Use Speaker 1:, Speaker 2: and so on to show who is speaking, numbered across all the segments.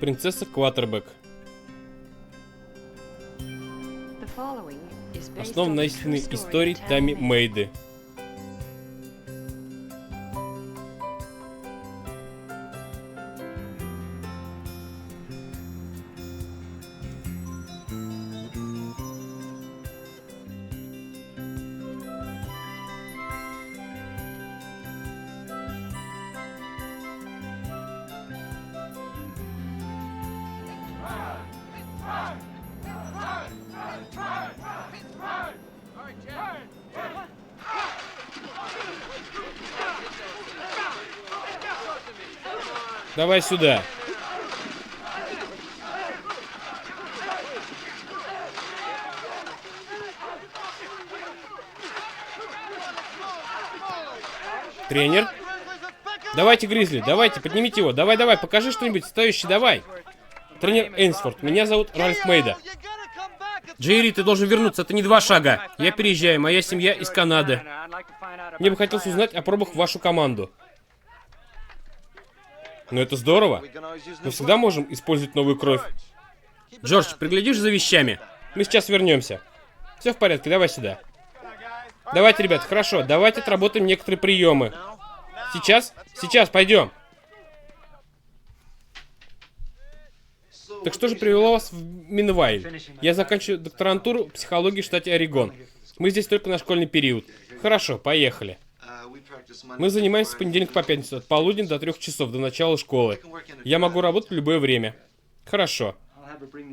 Speaker 1: Принцесса Кваттербек. Основан на истинной истории Тами Мейды. Давай сюда. Тренер? Давайте, Гризли, давайте, поднимите его. Давай, давай, покажи что-нибудь стоящее, давай. Тренер Эйнсворт, меня зовут Ральф Мейда. Джерри, ты должен вернуться, это не 2 шага. Я переезжаю, моя семья из Канады. Мне бы хотелось узнать о пробах в вашу команду. Ну это здорово. Мы всегда можем использовать новую кровь. Джордж, приглядишь за вещами? Мы сейчас вернемся. Все в порядке, давай сюда. Давайте, ребят, хорошо, давайте отработаем некоторые приемы. Сейчас? Сейчас, пойдем. Так что же привело вас в Минвайль? Я заканчиваю докторантуру психологии в штате Орегон. Мы здесь только на школьный период. Хорошо, поехали. Мы занимаемся с понедельника по пятницу, от полудня до 3 часов, до начала школы. Я могу работать в любое время. Хорошо.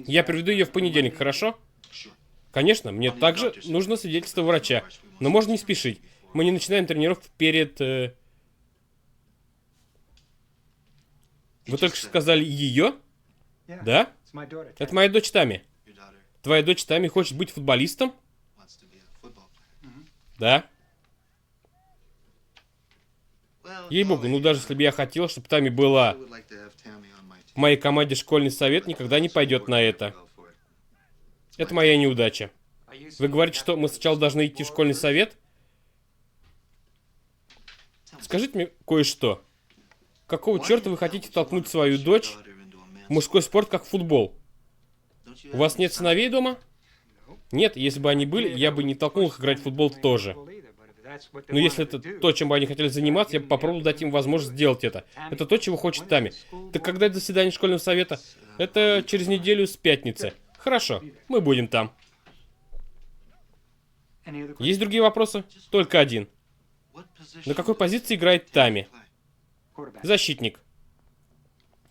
Speaker 1: Я приведу ее в понедельник, хорошо? Конечно, мне также нужно свидетельство врача. Но можно не спешить. Мы не начинаем тренировку перед... Вы только что сказали ее? Да? Это моя дочь Тами. Твоя дочь Тами хочет быть футболистом? Да. Ей-богу, ну даже если бы я хотел, чтобы Тами была в моей команде, школьный совет никогда не пойдет на это. Это моя неудача. Вы говорите, что мы сначала должны идти в школьный совет? Скажите мне кое-что. Какого черта вы хотите толкнуть свою дочь в мужской спорт, как футбол? У вас нет сыновей дома? Нет, если бы они были, я бы не толкнул их играть в футбол тоже. Но если это то, чем бы они хотели заниматься, я бы попробовал дать им возможность сделать это. Это то, чего хочет Тами. Так когда это заседание школьного совета? Это через неделю с пятницы. Хорошо, мы будем там. Есть другие вопросы? Только один. На какой позиции играет Тами? Защитник.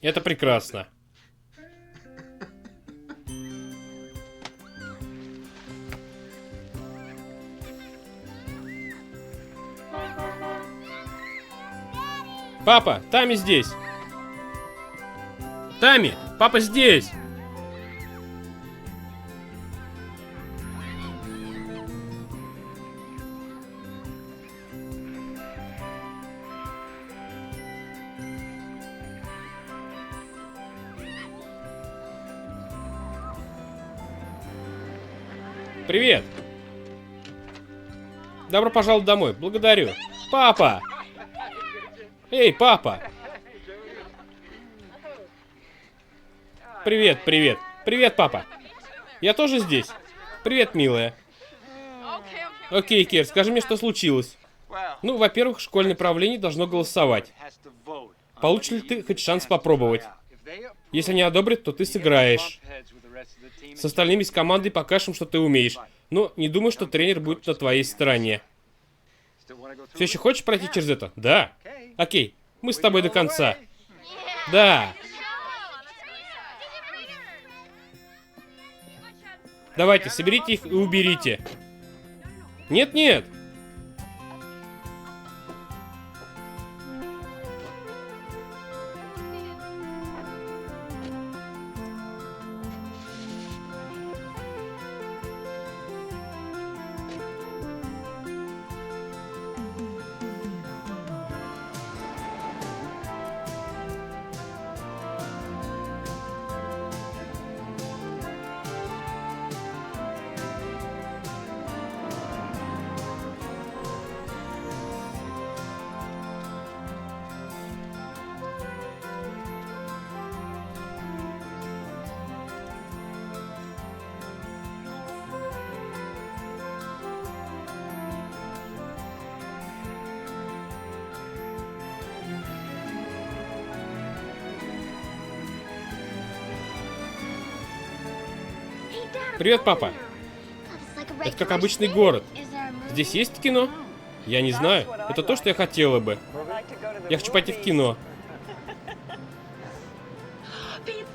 Speaker 1: Это прекрасно. Папа, Тами здесь. Тами, папа здесь. Привет. Добро пожаловать домой. Благодарю. Папа. Эй, папа! Привет, привет. Привет, папа. Я тоже здесь. Привет, милая. Окей, Кир, скажи мне, что случилось. Ну, во-первых, школьное правление должно голосовать. Получишь ли ты хоть шанс попробовать? Если не одобрят, то ты сыграешь. С остальными из команды покажешь им, что ты умеешь. Но не думаю, что тренер будет на твоей стороне. Все еще хочешь пройти через это? Да. Окей, мы с тобой до конца. Да. Давайте, соберите их и уберите. Нет-нет. Привет, папа. Это как обычный город. Здесь есть кино? Я не знаю. Это то, что я хотела бы. Я хочу пойти в кино.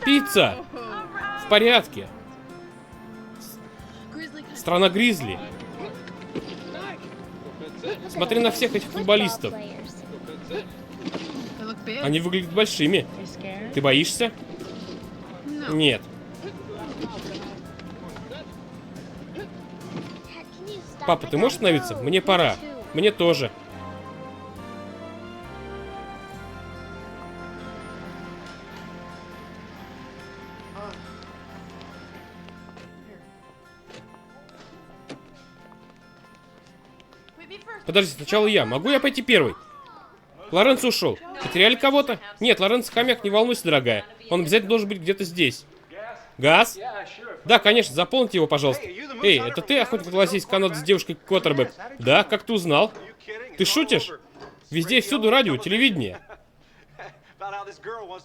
Speaker 1: Пицца! В порядке. Страна Гризли. Смотри на всех этих футболистов. Они выглядят большими. Ты боишься? Нет. Папа, ты можешь остановиться? Мне пора. Мне тоже. Подожди, сначала я. Могу я пойти первый? Лоренцо ушел. Потеряли кого-то? Нет, Лоренцо хомяк, не волнуйся, дорогая. Он обязательно должен быть где-то здесь. Газ? Да, конечно, заполните его, пожалуйста. Эй, это ты охотник на лосей канат с девушкой Коттербек? Да, как ты узнал? Ты шутишь? Везде и всюду радио, телевидение.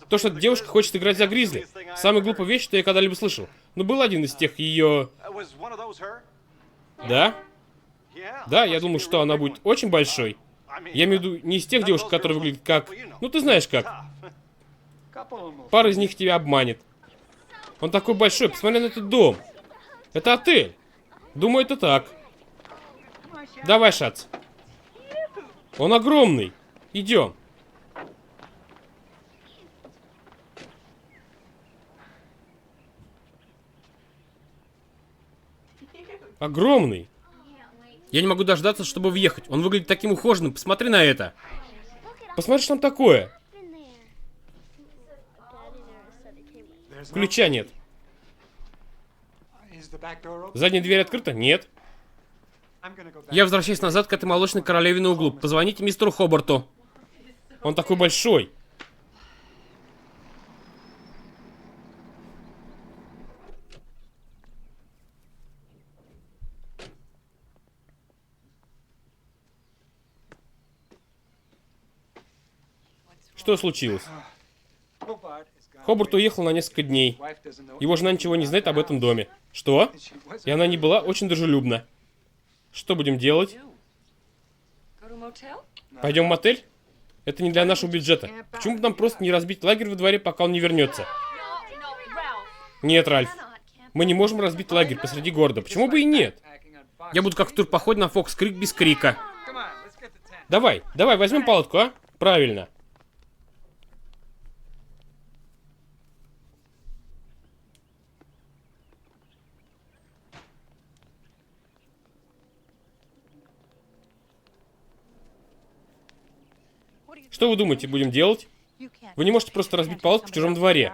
Speaker 1: То, что эта девушка хочет играть за Гризли. Самая глупая вещь, что я когда-либо слышал. Но был один из тех ее... Да? Да, я думаю, что она будет очень большой. Я имею в виду не из тех девушек, которые выглядят как... Ну, ты знаешь как. Пара из них тебя обманет. Он такой большой, посмотри на этот дом. Это отель. Думаю, это так. Давай, Шац. Он огромный. Идем. Огромный. Я не могу дождаться, чтобы въехать. Он выглядит таким ухоженным. Посмотри на это. Посмотри, что там такое. Ключа нет. Задняя дверь открыта? Нет. Я возвращаюсь назад к этой молочной королеве на углу. Позвоните мистеру Хобарту. Он такой большой. Что случилось? Хобарт уехал на несколько дней. Его жена ничего не знает об этом доме. Что? И она не была очень дружелюбна. Что будем делать? Пойдем в мотель? Это не для нашего бюджета. Почему бы нам просто не разбить лагерь во дворе, пока он не вернется? Нет, Ральф. Мы не можем разбить лагерь посреди города. Почему бы и нет? Я буду как в турпоходе на Фокс-Крик без крика. Давай, возьмем палатку, а? Правильно. Что вы думаете, будем делать? Вы не можете просто разбить палатку в чужом дворе.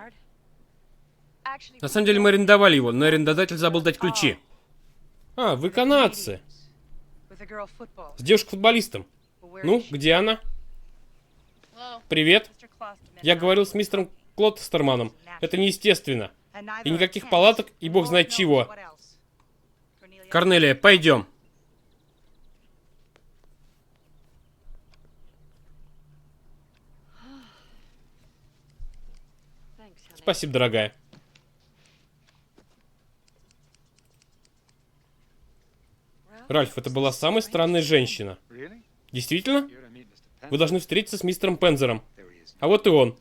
Speaker 1: На самом деле мы арендовали его, но арендодатель забыл дать ключи. А, вы канадцы. С девушкой-футболистом. Ну, где она? Привет. Я говорил с мистером Клоттерманом. Это неестественно. И никаких палаток, и бог знает чего. Корнелия, пойдем. Спасибо, дорогая. Ральф, это была самая странная женщина. Действительно? Вы должны встретиться с мистером Пензером. А вот и он.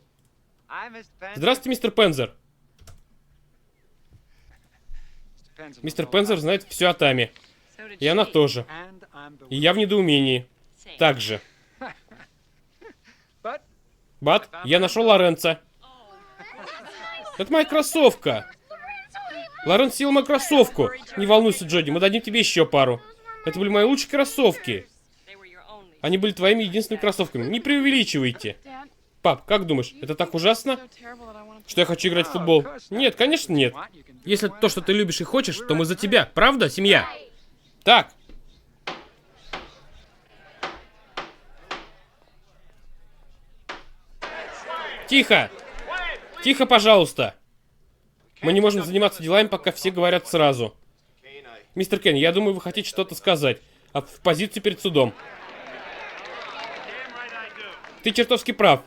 Speaker 1: Здравствуйте, мистер Пензер. Мистер Пензер знает все о Таме. И она тоже. И я в недоумении. Также. Бат, я нашел Лоренцо. Это моя кроссовка. Лоренцо съел мою кроссовку. Не волнуйся, Джоди, мы дадим тебе еще пару. Это были мои лучшие кроссовки. Они были твоими единственными кроссовками. Не преувеличивайте. Пап, как думаешь, это так ужасно, что я хочу играть в футбол? Нет, конечно нет. Если то, что ты любишь и хочешь, то мы за тебя. Правда, семья? Так. Тихо. Тихо, пожалуйста. Мы не можем заниматься делами, пока все говорят сразу. Мистер Кен, я думаю, вы хотите что-то сказать. В позицию перед судом. Ты чертовски прав.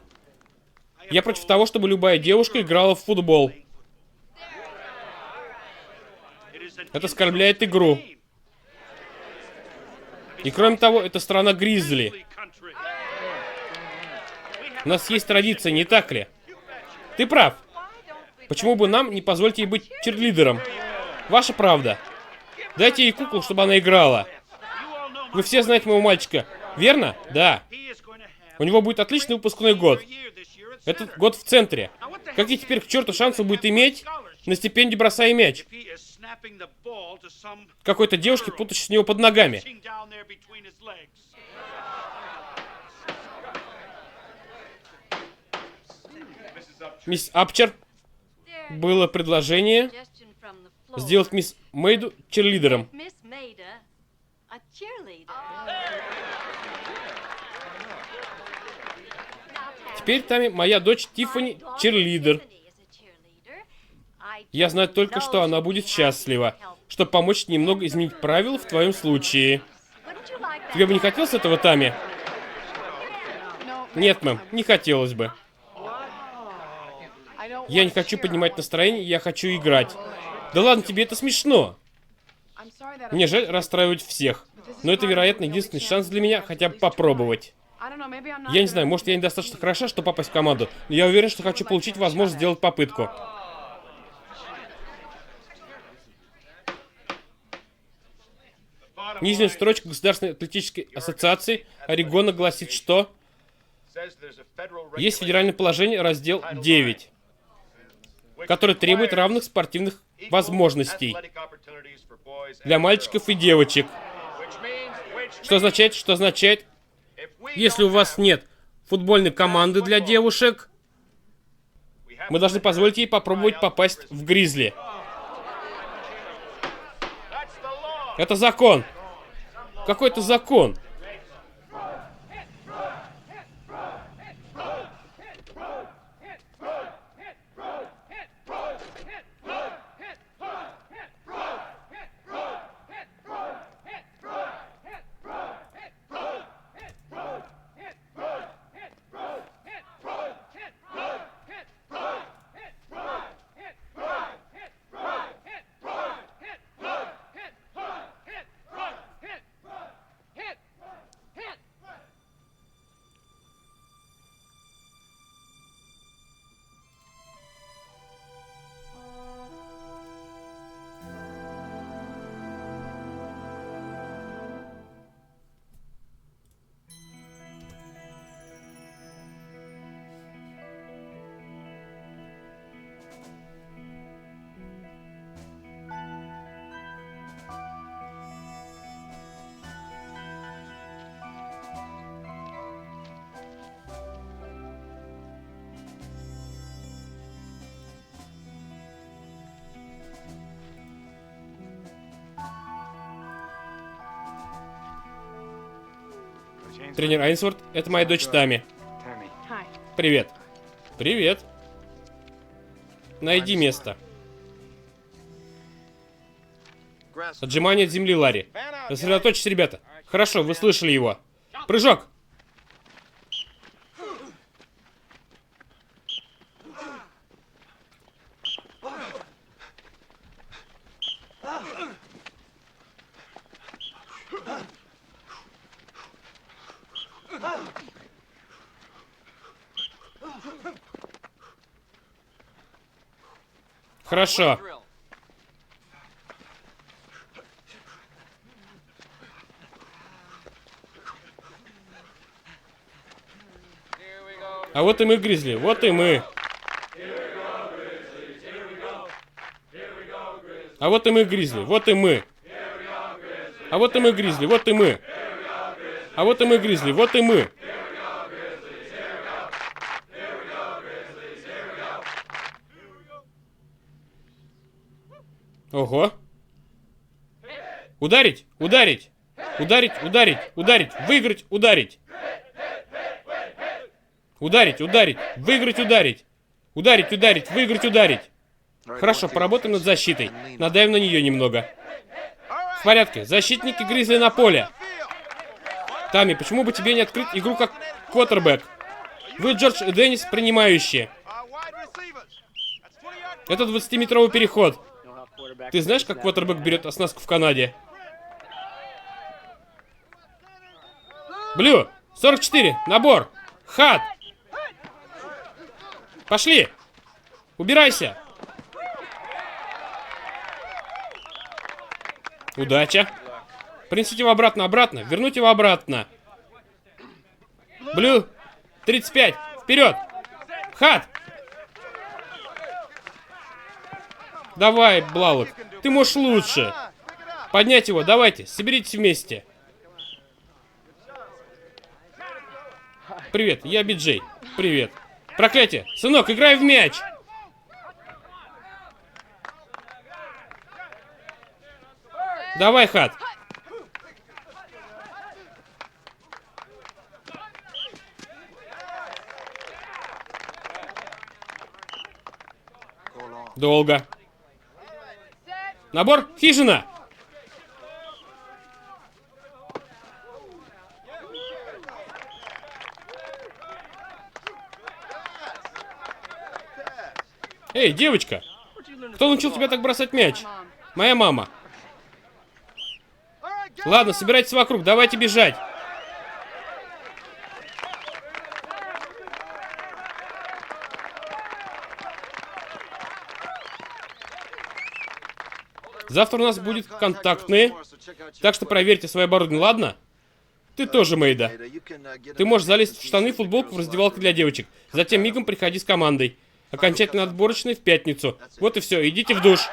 Speaker 1: Я против того, чтобы любая девушка играла в футбол. Это оскорбляет игру. И кроме того, это страна Гризли. У нас есть традиция, не так ли? Ты прав. Почему бы нам не позволить ей быть черлидером? Ваша правда. Дайте ей куклу, чтобы она играла. Вы все знаете моего мальчика, верно? Да. У него будет отличный выпускной год. Этот год в центре. Какие теперь к черту шансы будет иметь на стипендию бросая мяч? Какой-то девушке, путающей с него под ногами. Мисс Апчер, было предложение сделать мисс Мейду черлидером. Теперь Тами, моя дочь Тиффани, черлидер. Я знаю только, что она будет счастлива, чтобы помочь немного изменить правила в твоем случае. Тебе бы не хотелось этого, Тами? Нет, мэм, не хотелось бы. Я не хочу поднимать настроение, я хочу играть. Да ладно, тебе это смешно. Мне жаль расстраивать всех, но это, вероятно, единственный шанс для меня хотя бы попробовать. Я не знаю, может, я недостаточно хороша, чтобы попасть в команду, но я уверен, что хочу получить возможность сделать попытку. Нижняя строчка Государственной атлетической ассоциации Орегона гласит, что есть федеральное положение, раздел 9, который требует равных спортивных возможностей для мальчиков и девочек. Что означает, если у вас нет футбольной команды для девушек, мы должны позволить ей попробовать попасть в Гризли. Это закон. Какой-то закон. Тренер Айнсворт, это моя дочь Тами. Привет. Привет. Найди место. Отжимание от земли, Ларри. Сосредоточьтесь, ребята. Хорошо, вы слышали его. Прыжок. Хорошо. А вот и мы, Гризли, вот и мы. А вот и мы, Гризли, вот и мы. А вот и мы, Гризли, вот и мы. А вот и мы, Гризли, вот и мы. Ого. Ударить, ударить. Ударить, ударить, ударить. Выиграть, ударить. Ударить, ударить. Выиграть, ударить. Ударить, ударить, выиграть, ударить. Хорошо, поработаем над защитой. Надавим на нее немного. В порядке. Защитники Гризли на поле. Тами, почему бы тебе не открыть игру как квотербэк? Вы, Джордж и Деннис, принимающие. Это 20-метровый переход. Ты знаешь, как квотербек берет оснастку в Канаде? Блю, 44, набор. Хат. Пошли. Убирайся. Удача. Принесите его обратно. Вернуть его обратно. Блю, 35. Вперед. Хат. Давай, Блалок. Ты можешь лучше. Поднять его, давайте. Соберитесь вместе. Привет, я Биджей. Привет. Проклятие. Сынок, играй в мяч. Давай, Хат. Долго. Набор. Хижина. Эй, девочка. Кто научил тебя так бросать мяч? Моя мама. Ладно, собирайтесь вокруг, давайте бежать. Завтра у нас будет контактные, так что проверьте свое оборудование, ладно? Ты тоже, Мейда. Ты можешь залезть в штаны и футболку в раздевалке для девочек. Затем мигом приходи с командой. Окончательно отборочный в пятницу. Вот и все, идите в душ.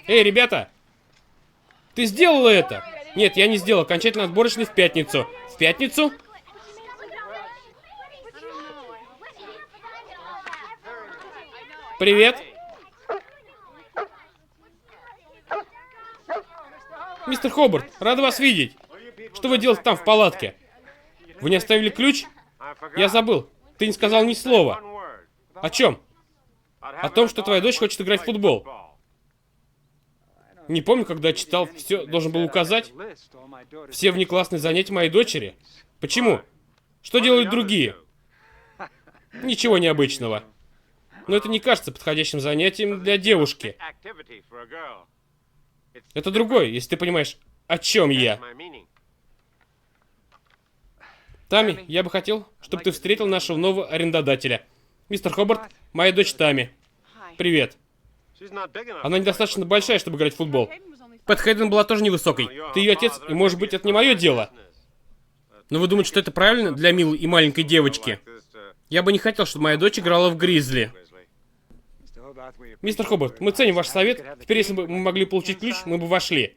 Speaker 1: Эй, ребята! Ты сделала это? Нет, я не сделал. Окончательно отборочный в пятницу. В пятницу? Привет. Мистер Хобарт, рад вас видеть. Что вы делаете там в палатке? Вы не оставили ключ? Я забыл. Ты не сказал ни слова. О чем? О том, что твоя дочь хочет играть в футбол. Не помню, когда читал, все должен был указать. Все внеклассные занятия моей дочери. Почему? Что делают другие? Ничего необычного. Но это не кажется подходящим занятием для девушки. Это другое, если ты понимаешь, о чем я. Тами, я бы хотел, чтобы ты встретил нашего нового арендодателя. Мистер Хобарт, моя дочь Тами. Привет. Она недостаточно большая, чтобы играть в футбол. Пэт Хейден была тоже невысокой. Ты ее отец, и может быть это не мое дело. Но вы думаете, что это правильно для милой и маленькой девочки? Я бы не хотел, чтобы моя дочь играла в Гризли. Мистер Хобарт, мы ценим ваш совет. Теперь, если бы мы могли получить ключ, мы бы вошли.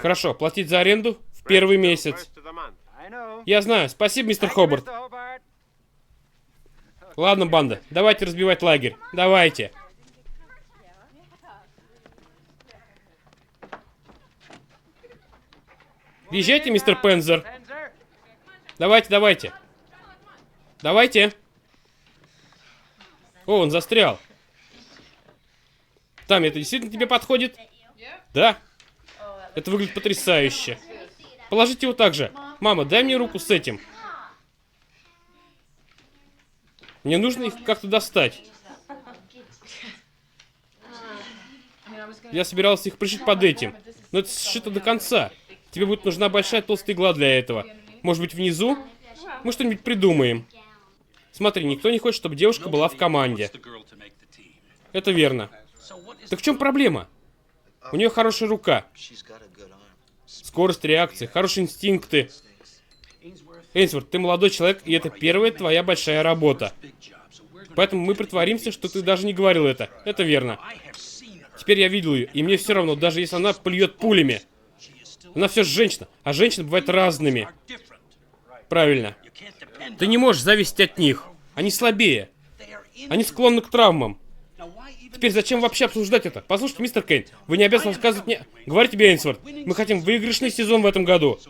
Speaker 1: Хорошо, платить за аренду в первый месяц. Я знаю. Спасибо, мистер Хобарт. Ладно, банда, давайте разбивать лагерь. Давайте. Въезжайте, мистер Пензер. Давайте, давайте. Давайте. О, он застрял. Там, это действительно тебе подходит? Да. Это выглядит потрясающе. Положите его так же. Мама, дай мне руку с этим. Мне нужно их как-то достать. Я собирался их пришить под этим. Но это сшито до конца. Тебе будет нужна большая толстая игла для этого. Может быть, внизу? Мы что-нибудь придумаем. Смотри, никто не хочет, чтобы девушка была в команде. Это верно. Так в чем проблема? У нее хорошая рука. Скорость реакции, хорошие инстинкты. Эйнсворт, ты молодой человек, и это первая твоя большая работа. Поэтому мы притворимся, что ты даже не говорил это. Это верно. Теперь я видел ее, и мне все равно, даже если она плюет пулями. Она все же женщина, а женщины бывают разными. Правильно. Ты не можешь зависеть от них. Они слабее. Они склонны к травмам. Теперь зачем вообще обсуждать это? Послушайте, мистер Кейн, вы не обязаны рассказывать мне... Говори тебе, Эйнсворт, мы хотим выигрышный сезон в этом году.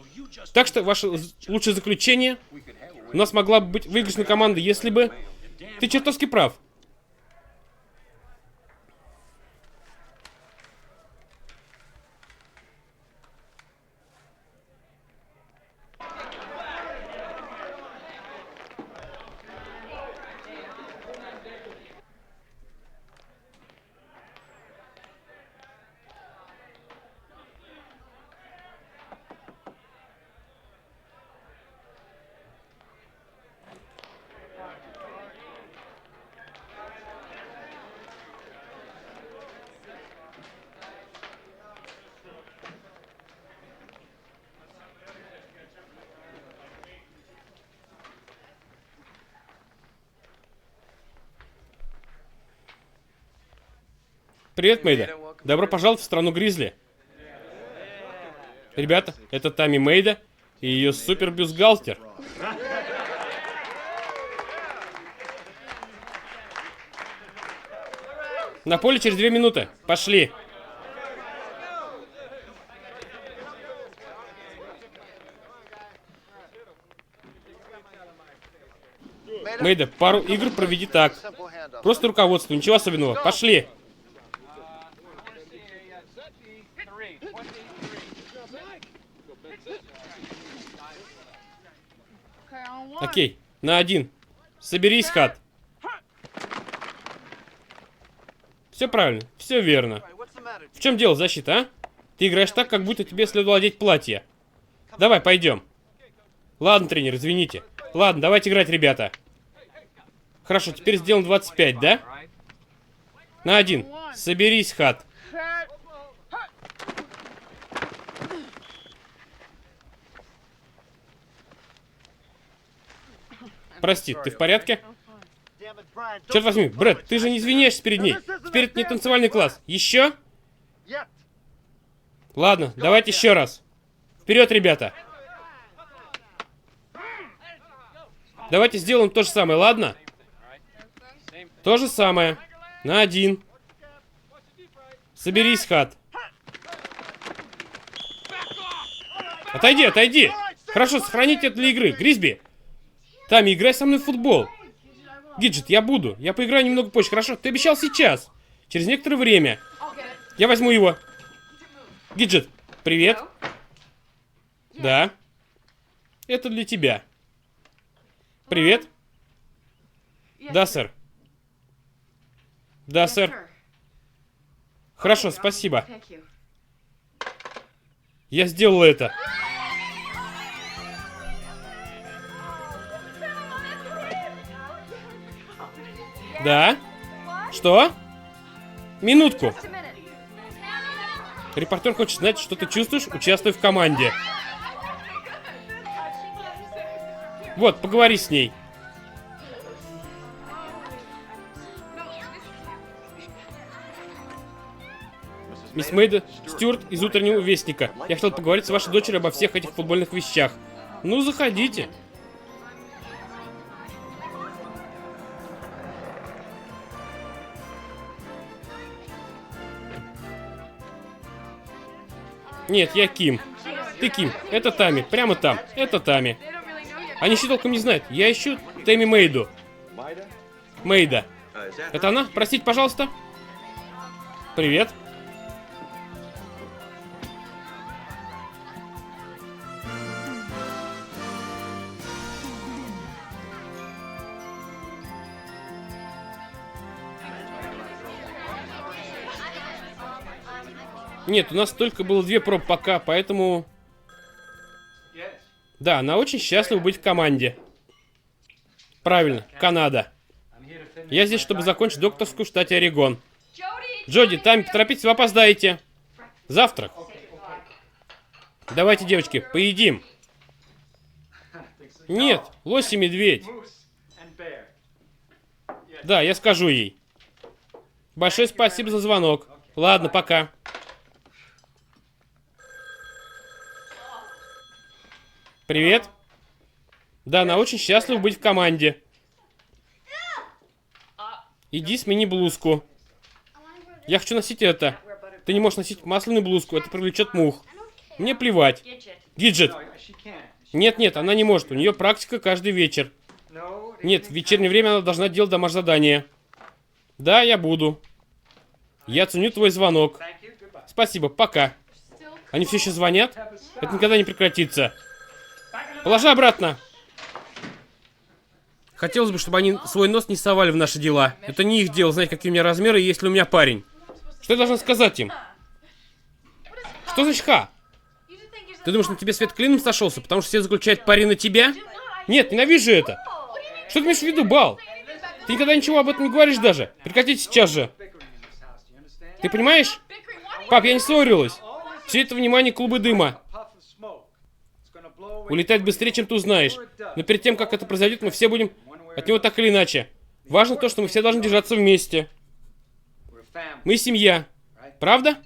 Speaker 1: Так что ваше лучшее заключение... У нас могла бы быть выигрышная команда, если бы... Ты чертовски прав. Привет, Мейда. Добро пожаловать в страну Гризли. Ребята, это Тамми Мейда и ее супер-бюстгальтер. На поле через 2 минуты. Пошли. Мейда, пару игр проведи так. Просто руководство, ничего особенного. Пошли. Окей, на 1. Соберись, Хат. Все правильно, все верно. В чем дело, защита, а? Ты играешь так, как будто тебе следовало одеть платье. Давай, пойдем. Ладно, тренер, извините. Ладно, давайте играть, ребята. Хорошо, теперь сделаем 25, да? На 1. Соберись, Хат. Прости, ты в порядке? Черт возьми, Брэд, ты же не извиняешься перед ней. Теперь это не танцевальный класс. Еще? Ладно, давайте еще раз. Вперед, ребята. Давайте сделаем то же самое, ладно? То же самое. На 1. Соберись, Хат. Отойди, отойди. Хорошо, сохраните это для игры. Гризби. Тамми, играй со мной в футбол. Гиджет, я буду. Я поиграю немного позже, хорошо? Ты обещал сейчас. Через некоторое время. Я возьму его. Гиджет, привет. Да. Это для тебя. Привет. Да, сэр. Да, сэр. Хорошо, спасибо. Я сделал это. Да? Что? Минутку. Репортер хочет знать, что ты чувствуешь, участвуя в команде. Вот, поговори с ней. Мисс Мейда Стюарт из Утреннего Вестника. Я хотел поговорить с вашей дочерью обо всех этих футбольных вещах. Ну, заходите. Нет, я Ким. Ты Ким. Это Тамми. Прямо там. Это Тамми. Они еще толком не знают. Я ищу Тамми Мейду. Мейда. Это она? Простите, пожалуйста. Привет. Нет, у нас только было 2 пробы пока, поэтому... Да, она очень счастлива быть в команде. Правильно, Канада. Я здесь, чтобы закончить докторскую в штате Орегон. Джоди, Тамми, поторопитесь, вы опоздаете. Завтрак. Давайте, девочки, поедим. Нет, лось и медведь. Да, я скажу ей. Большое спасибо за звонок. Ладно, пока. Привет. Да, она очень счастлива быть в команде. Иди смени блузку. Я хочу носить это. Ты не можешь носить масляную блузку, это привлечет мух. Мне плевать. Гиджет. Нет, она не может, у нее практика каждый вечер. Нет, в вечернее время она должна делать домашнее задание. Да, я буду. Я ценю твой звонок. Спасибо, пока. Они все еще звонят? Это никогда не прекратится. Положи обратно. Хотелось бы, чтобы они свой нос не совали в наши дела. Это не их дело знать, какие у меня размеры и есть ли у меня парень. Что я должна сказать им? Что значит ха? Ты думаешь, на тебе свет клином сошелся, потому что все заключают пари на тебя? Нет, ненавижу это. Что ты имеешь в виду, Бал? Ты никогда ничего об этом не говоришь даже. Прекратите сейчас же. Ты понимаешь? Пап, я не ссорилась. Все это внимание клубы дыма. Улетает быстрее, чем ты узнаешь. Но перед тем, как это произойдет, мы все будем от него так или иначе. Важно то, что мы все должны держаться вместе. Мы семья. Правда?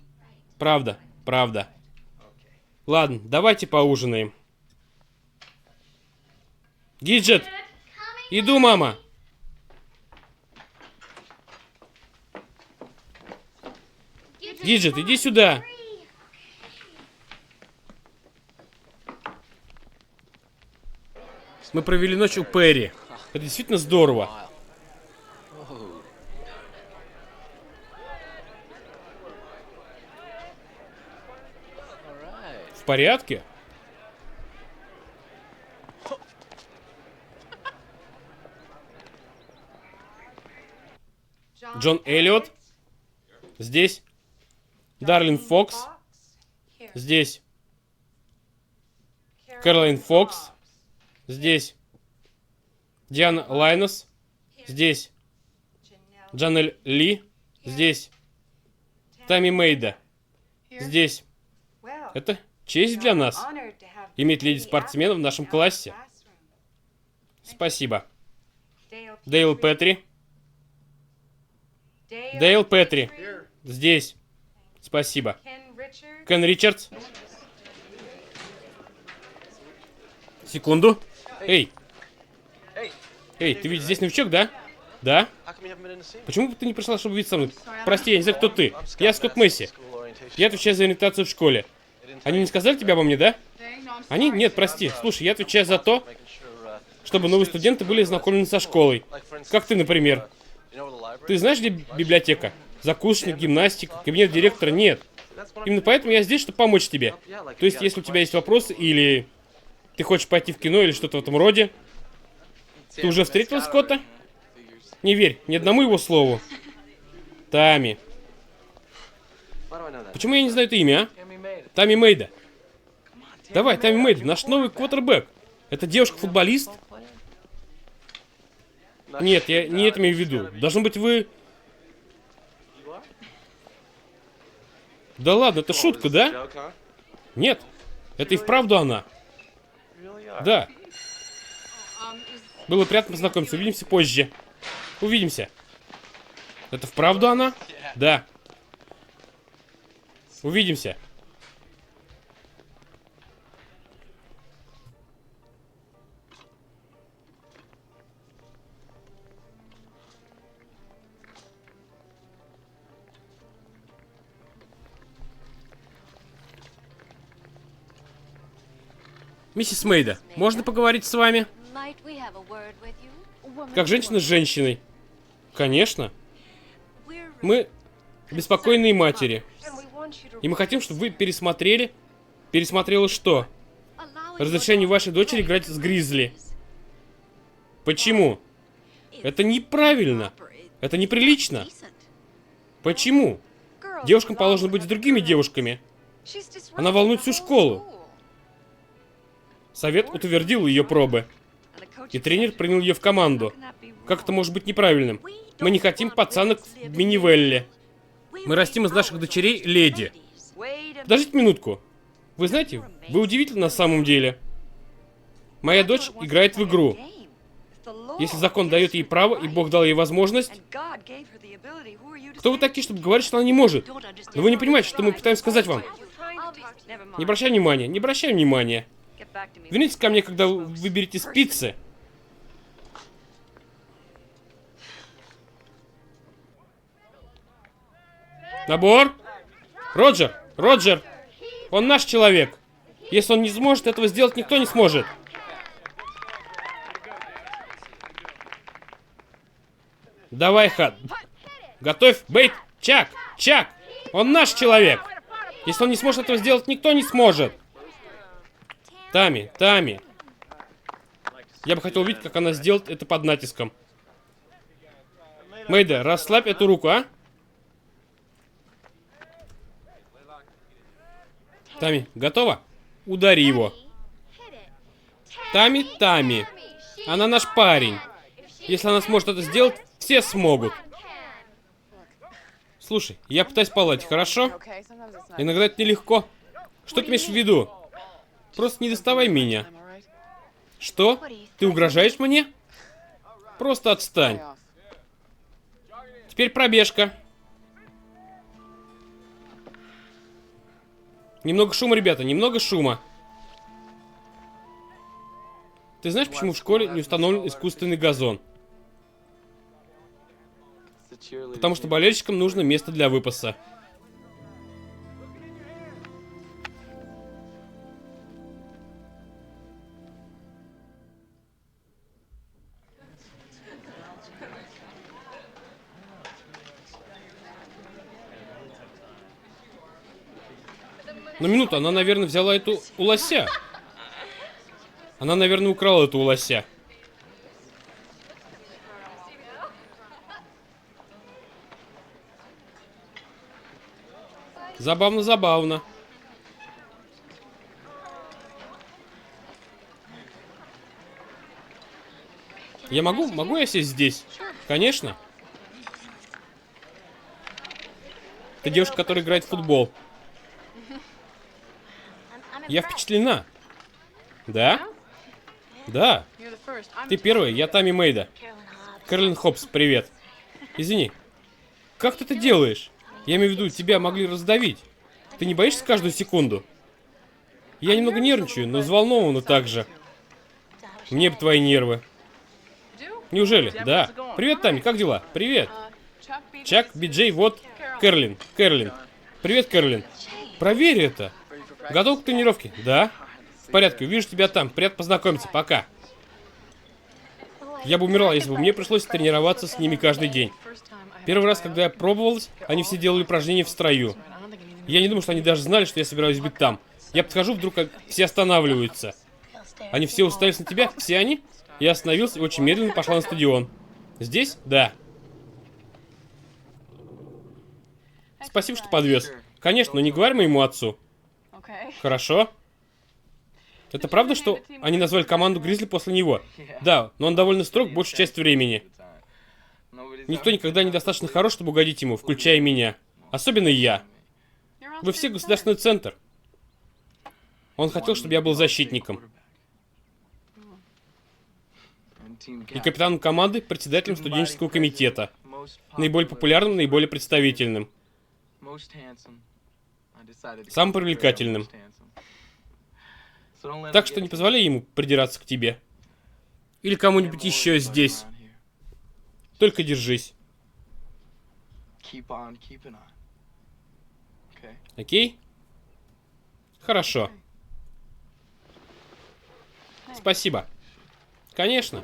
Speaker 1: Правда. Правда. Ладно, давайте поужинаем. Гиджет! Иду, мама! Гиджет, иди сюда! Мы провели ночь у Перри. Это действительно здорово. В порядке? Джон Эллиот. Здесь. Дарлин Фокс. Здесь. Кэролайн Фокс. Здесь. Диана Лайнос. Здесь. Джанель Ли. Здесь. Тами Мейда. Здесь. Это честь для нас иметь леди-спортсмена в нашем классе. Спасибо. Дейл Петри. Дейл Петри. Здесь. Спасибо. Кен Ричардс. Секунду. Эй. Эй, ты ведь здесь новичок, да? Да? Почему бы ты не пришла, чтобы видеть со мной? Прости, я не знаю, кто ты. Я Скотт Месси. Я отвечаю за ориентацию в школе. Они не сказали тебе обо мне, да? Они? Нет, прости. Слушай, я отвечаю за то, чтобы новые студенты были знакомлены со школой. Как ты, например. Ты знаешь, где библиотека? Закусочник, гимнастика, кабинет директора? Нет. Именно поэтому я здесь, чтобы помочь тебе. То есть, если у тебя есть вопросы, или ты хочешь пойти в кино, или что-то в этом роде. Ты уже встретил Скотта? Не верь ни одному его слову. Тами. Почему я не знаю это имя, а? Тами Мейда. Давай, Тами Мейда, наш новый квотербек. Это девушка-футболист? Нет, я не это имею в виду. Должно быть, вы... Да ладно, это шутка, да? Нет, это и вправду она. Да. Было приятно познакомиться. Увидимся позже. Увидимся. Это вправду она? Да. Увидимся. Миссис Мейда, можно поговорить с вами? Как женщина с женщиной. Конечно. Мы беспокойные матери. И мы хотим, чтобы вы пересмотрели... Пересмотрела что? Разрешение вашей дочери играть с Гризли. Почему? Это неправильно. Это неприлично. Почему? Девушкам положено быть с другими девушками. Она волнует всю школу. Совет утвердил ее пробы. И тренер принял ее в команду. Как это может быть неправильным? Мы не хотим пацанок в Минивелле. Мы растим из наших дочерей леди. Подождите минутку. Вы знаете, вы удивительны на самом деле. Моя дочь играет в игру. Если закон дает ей право, и Бог дал ей возможность... Кто вы такие, чтобы говорить, что она не может? Но вы не понимаете, что мы пытаемся сказать вам. Не обращай внимания, не обращай внимания. Вернитесь ко мне, когда вы выберете спицы. Набор. Роджер, Роджер. Он наш человек. Если он не сможет этого сделать, никто не сможет. Давай, Хад. Готовь, бейт. Чак, Чак. Он наш человек. Если он не сможет этого сделать, никто не сможет. Тами, Тами. Я бы хотел увидеть, как она сделает это под натиском. Мейда, расслабь эту руку, а? Тами, готова? Удари его. Тами, Тами. Она наш парень. Если она сможет это сделать, все смогут. Слушай, я пытаюсь поладить, хорошо? Иногда это нелегко. Что ты имеешь в виду? Просто не доставай меня. Что? Ты угрожаешь мне? Просто отстань. Теперь пробежка. Немного шума, ребята, немного шума. Ты знаешь, почему в школе не установлен искусственный газон? Потому что болельщикам нужно место для выпаса. На минуту, она, наверное, взяла эту у лося. Она, наверное, украла эту у лося. Забавно, забавно. Я могу я сесть здесь? Конечно. Это девушка, которая играет в футбол. Я впечатлена. Да? Да. Ты первая, я Тами Мейда. Кэролин Хопс, привет. Извини. Как ты это делаешь? Я имею в виду, тебя могли раздавить. Ты не боишься каждую секунду? Я немного нервничаю, но взволнована также. Мне бы твои нервы. Неужели? Да. Привет, Тами, как дела? Привет. Чак, Биджей, вот. Кэролин. Кэролин. Привет, Кэролин. Проверь это. Готов к тренировке? Да. В порядке, увижу тебя там. Приятно познакомиться. Пока. Я бы умерла, если бы мне пришлось тренироваться с ними каждый день. Первый раз, когда я пробовалась, они все делали упражнения в строю. Я не думаю, что они даже знали, что я собираюсь быть там. Я подхожу, вдруг как все останавливаются. Они все уставились на тебя? Все они? Я остановился и очень медленно пошла на стадион. Здесь? Да. Спасибо, что подвез. Конечно, но не говори моему отцу. Хорошо. Это правда, что они назвали команду Гризли после него? Да, но он довольно строг большую часть времени. Никто никогда недостаточно хорош, чтобы угодить ему, включая меня. Особенно я. Вы все государственный центр. Он хотел, чтобы я был защитником. И капитаном команды, председателем студенческого комитета. Наиболее популярным, наиболее представительным. Самым привлекательным. Так что не позволяй ему придираться к тебе. Или кому-нибудь еще здесь. Только держись. Окей? Хорошо. Спасибо. Конечно.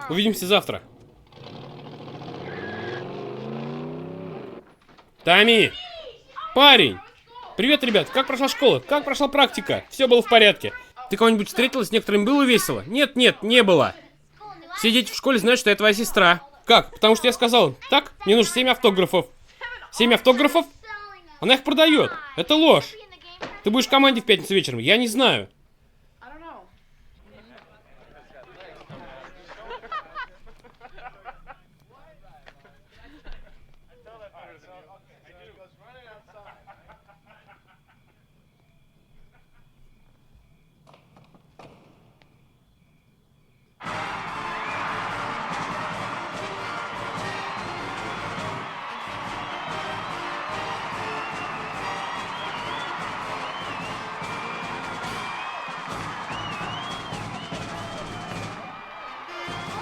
Speaker 1: Увидимся завтра. Тами! Парень! Привет, ребят! Как прошла школа? Как прошла практика? Все было в порядке. Ты кого-нибудь встретила? С некоторыми было весело? Нет, нет, не было. Все дети в школе знают, что я твоя сестра. Как? Потому что я сказал, так? Мне нужно 7 автографов. 7 автографов? Она их продает. Это ложь. Ты будешь в команде в пятницу вечером? Я не знаю.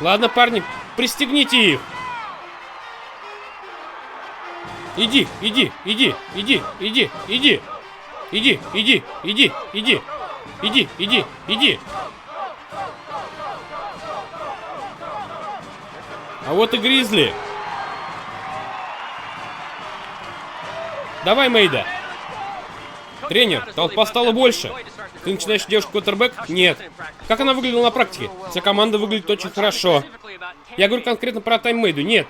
Speaker 1: Ладно, парни, пристегните их. Иди, иди, иди, иди, иди, иди. Иди, иди, иди, иди. Иди, иди, иди. А вот и Гризли. Давай, Мейда. Тренер, толпа стала больше. Ты начинаешь девушку-квотербэк? Нет. Как она выглядела на практике? Вся команда выглядит очень хорошо. Я говорю конкретно про Тайм Мейду. Нет.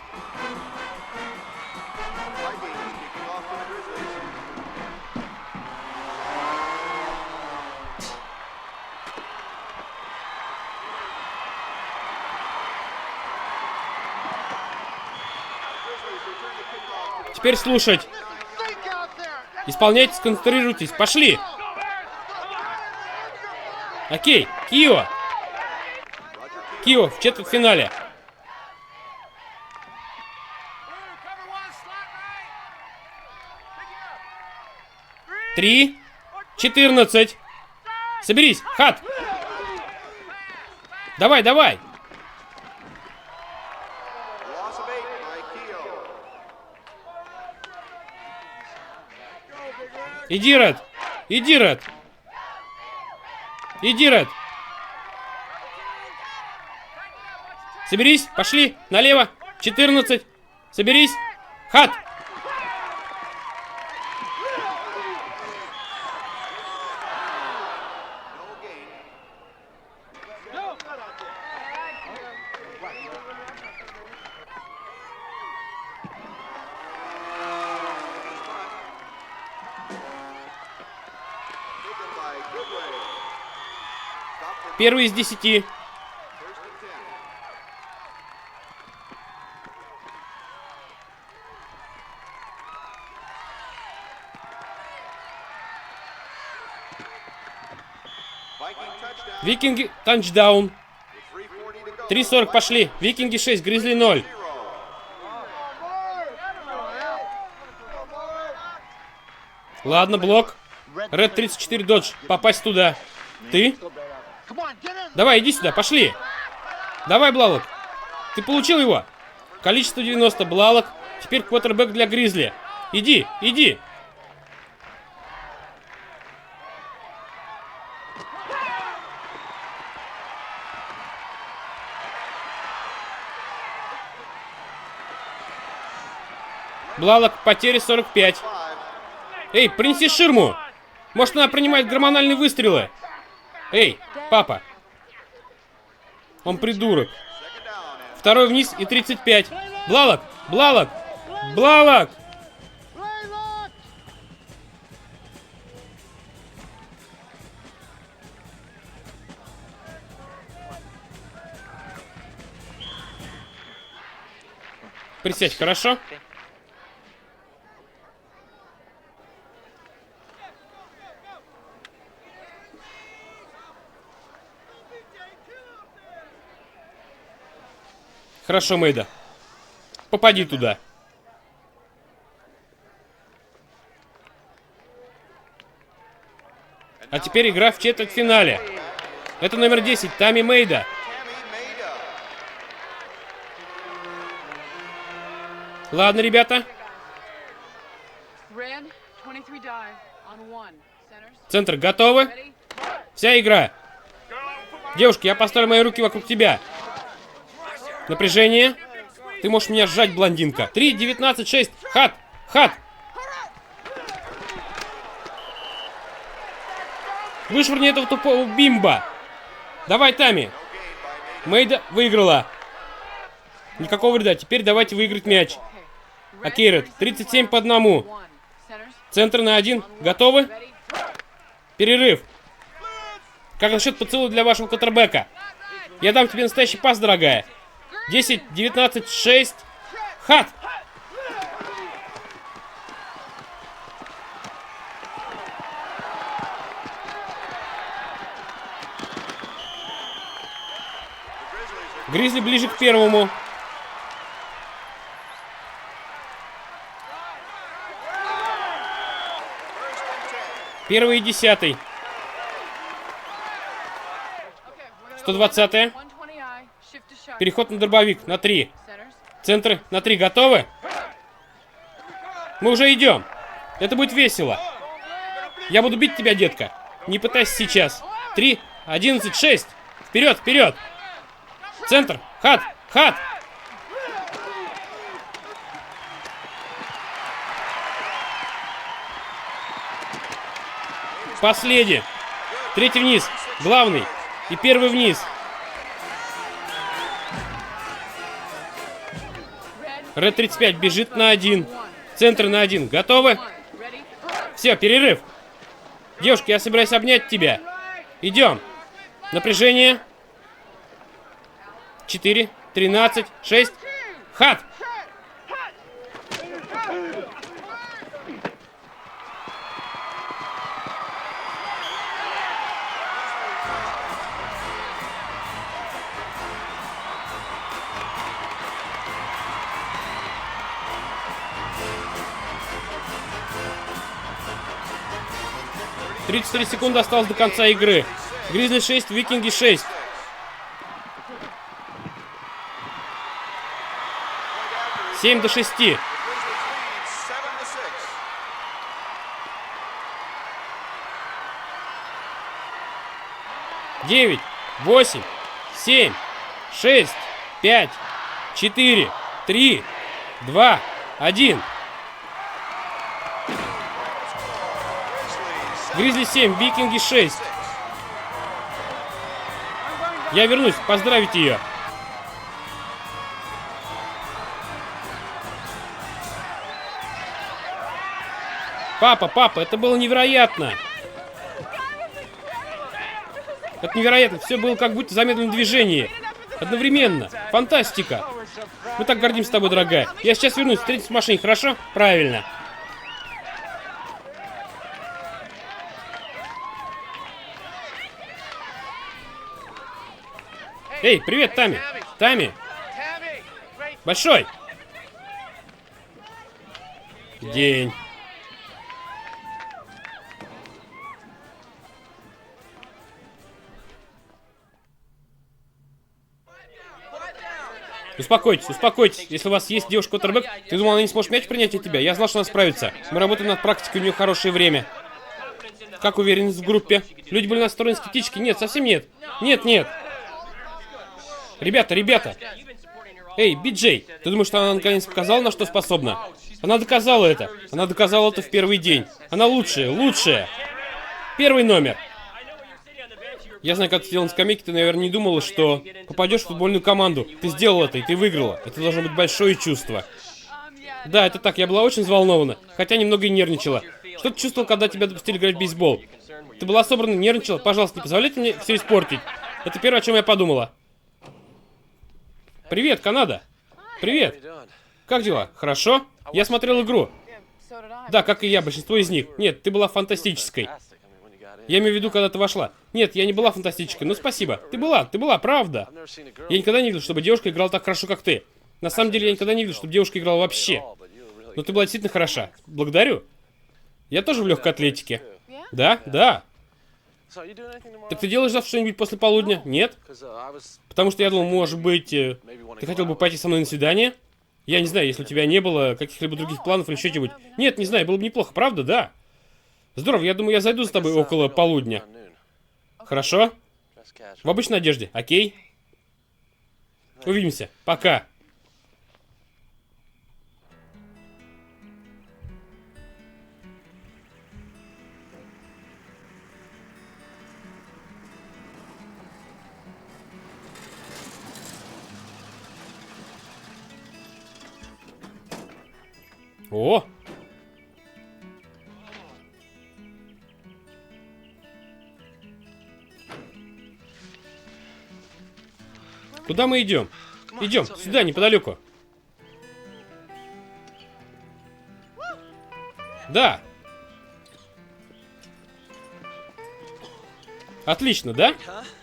Speaker 1: Теперь слушать. Исполняйте, сконцентрируйтесь. Пошли. Окей, Кио. Кио в четвертьфинале. 3, 14. Соберись, Хат. Давай, давай. Иди, Ред. Иди, Ред. Иди, Ред. Соберись, пошли, налево. 14. Соберись. Хат. Первый из 10. Викинги, тачдаун. 3:40 пошли. Викинги 6, Гризли 0. Ладно, блок. Ред 34, додж. Попасть туда. Ты? Давай, иди сюда, пошли. Давай, Блалок. Ты получил его? Количество 90, Блалок. Теперь квотербек для Гризли. Иди, иди. Блалок, потери 45. Эй, принеси ширму. Может, она принимает гормональные выстрелы. Эй, папа. Он придурок. Второй вниз и 35. Блалок, Блалок, Блалок. Присядь, хорошо? Хорошо, Мэйда. Попади туда. А теперь игра в четвертьфинале. Это номер 10, Тамми Мэйда. Ладно, ребята. Центр, готовы? Вся игра. Девушки, я поставлю мои руки вокруг тебя. Напряжение. Ты можешь меня сжать, блондинка. 3, 19, 6. Хат, Хат. Вышвырни этого тупого бимба. Давай, Тамми. Мэйда выиграла. Никакого вреда. Теперь давайте выиграть мяч. Окей, Ред. 37 по 1. Центр на 1. Готовы? Перерыв. Как насчет поцелуя для вашего квотербека? Я дам тебе настоящий пас, дорогая. 10, 19, 6. Хат! Гризли ближе к первому. Первый и 10. 120-е. Переход на дробовик на 3. Центры на 3. Готовы? Мы уже идем. Это будет весело. Я буду бить тебя, детка. Не пытайся сейчас. 3, 11, 6. Вперед, вперед. Центр. Хат, Хат. Последний. Третий вниз. Главный. И первый вниз. Ред 35 бежит на 1. Центр на 1. Готовы? Все, перерыв. Девушки, я собираюсь обнять тебя. Идем. Напряжение. 4, 13, 6. Хат. 33 секунды осталось до конца игры. Гризли 6, Викинги 6. Семь до 6. 9, 8, 7, 6, 5, 4, 3, 2, 1. Гризли 7, Викинги 6. Я вернусь, поздравить ее. Папа, это было невероятно. Это невероятно. Все было как будто в замедленном движении. Одновременно. Фантастика. Мы так гордимся тобой, дорогая. Я сейчас вернусь, встретимся в машине, хорошо? Правильно. Эй, привет, Тами. Тами. Большой. День. Успокойтесь, успокойтесь. Если у вас есть девушка-квотербек, ты думал, она не сможет мяч принять от тебя? Я знал, что она справится. Мы работаем над практикой, у нее хорошее время. Как уверенность в группе? Люди были настроены скептически? Нет, совсем нет. Нет. Ребята. Эй, Би-Джей, ты думаешь, что она наконец показала, на что способна? Она доказала это. Она доказала это в первый день. Она лучшая. Первый номер. Я знаю, как ты сидел на скамейке, ты, наверное, не думала, что попадешь в футбольную команду. Ты сделала это, и ты выиграла. Это должно быть большое чувство. Да, это так, я была очень взволнована, хотя немного и нервничала. Что ты чувствовал, когда тебя допустили играть в бейсбол? Ты была собрана, нервничала? Пожалуйста, не позволяйте мне все испортить. Это первое, о чем я подумала. Привет, Канада. Привет. Как дела? Хорошо? Я смотрел игру. Да, как и я, большинство из них. Нет, ты была фантастической. Я имею в виду, когда ты вошла. Нет, я не была фантастической, но спасибо. Ты была, правда. Я никогда не видел, чтобы девушка играла так хорошо, как ты. На самом деле, я никогда не видел, чтобы девушка играла вообще. Но ты была действительно хороша. Благодарю. Я тоже в легкой атлетике. Да. Так ты делаешь завтра что-нибудь после полудня? Нет? Потому что я думал, может быть, ты хотел бы пойти со мной на свидание? Я не знаю, если у тебя не было каких-либо других планов или еще чего-нибудь. Нет, не знаю, было бы неплохо, правда? Да. Здорово, я думаю, я зайду за тобой около полудня. Хорошо? В обычной одежде, окей? Увидимся. Пока. О! Куда мы идем? Идем, сюда, неподалеку. Да. Отлично, да?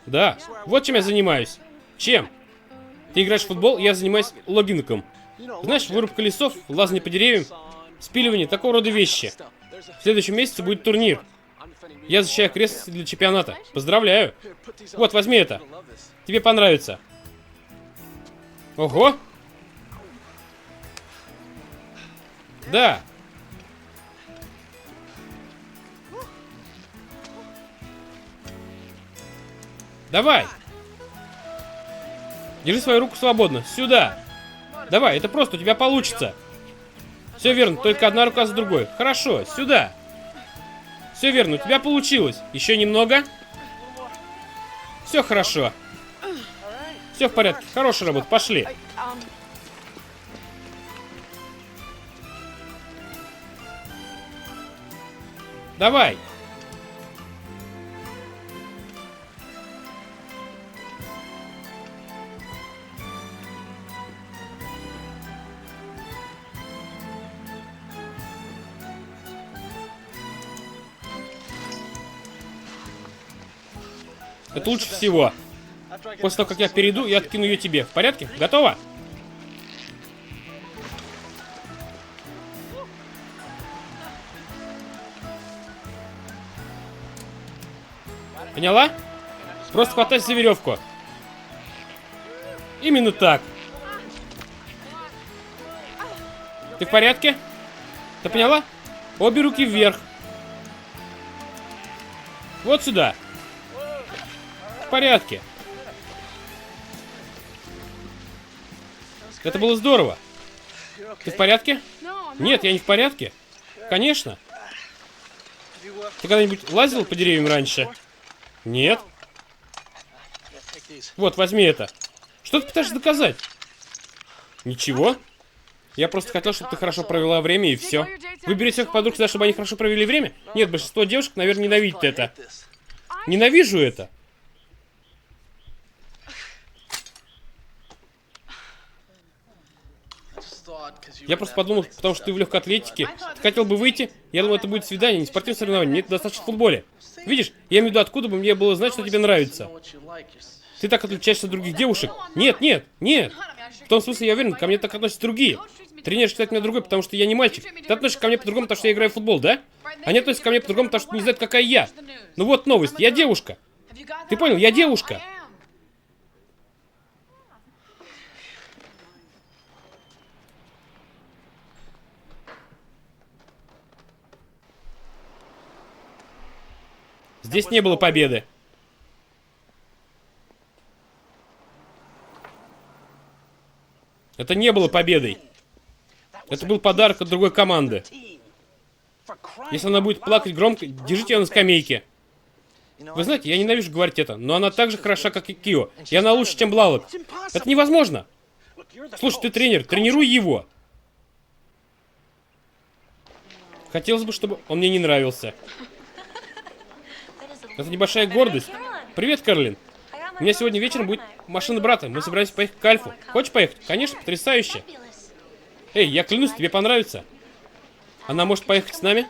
Speaker 1: Да. Вот чем я занимаюсь. Чем? Ты играешь в футбол, я занимаюсь логингом. Знаешь, вырубка лесов, лазание по деревьям, спиливание, такого рода вещи. В следующем месяце будет турнир. Я защищаю окрестности для чемпионата. Поздравляю. Вот, возьми это. Тебе понравится. Ого! Да! Давай! Держи свою руку свободно. Сюда! Давай, это просто, у тебя получится. Все верно, только одна рука за другой. Хорошо, сюда! Все верно, у тебя получилось. Еще немного. Все хорошо. Все в порядке, хорошая работа, пошли. Давай. Это лучше всего. После того, как я перейду, я откину ее тебе. В порядке? Готово? Поняла? Просто хватайся за веревку. Именно так. Ты в порядке? Ты поняла? Обе руки вверх. Вот сюда. В порядке. Это было здорово. Ты в порядке? Нет, я не в порядке. Конечно. Ты когда-нибудь лазил по деревьям раньше? Нет. Вот, возьми это. Что ты пытаешься доказать? Ничего. Я просто хотел, чтобы ты хорошо провела время, и все. Выбери всех подруг сюда, чтобы они хорошо провели время? Нет, большинство девушек, наверное, ненавидит это. Ненавижу это. Я просто подумал, потому что ты в легкой атлетике. Ты хотел бы выйти? Я думал, это будет свидание, не спортивное соревнование. Нет, достаточно в футболе. Видишь, я имею в виду, откуда бы мне было знать, что тебе нравится. Ты так отличаешься от других девушек. Нет, нет, нет. В том смысле, я уверен, ко мне так относятся другие. Тренер считает меня другой, потому что я не мальчик. Ты относишься ко мне по-другому, потому что я играю в футбол, да? Они относятся ко мне по-другому, потому что не знают, какая я. Ну вот новость, я девушка. Ты понял, я девушка. Здесь не было победы. Это не было победой. Это был подарок от другой команды. Если она будет плакать громко, держите ее на скамейке. Вы знаете, я ненавижу говорить это, но она так же хороша, как и Кио. И она лучше, чем Блалок. Это невозможно. Слушай, ты тренер, тренируй его. Хотелось бы, чтобы он мне не нравился. Это небольшая гордость. Привет, Кэролин. У меня сегодня вечером будет машина брата. Мы собираемся поехать к Альфу. Хочешь поехать? Конечно, потрясающе. Эй, я клянусь, тебе понравится. Она может поехать с нами?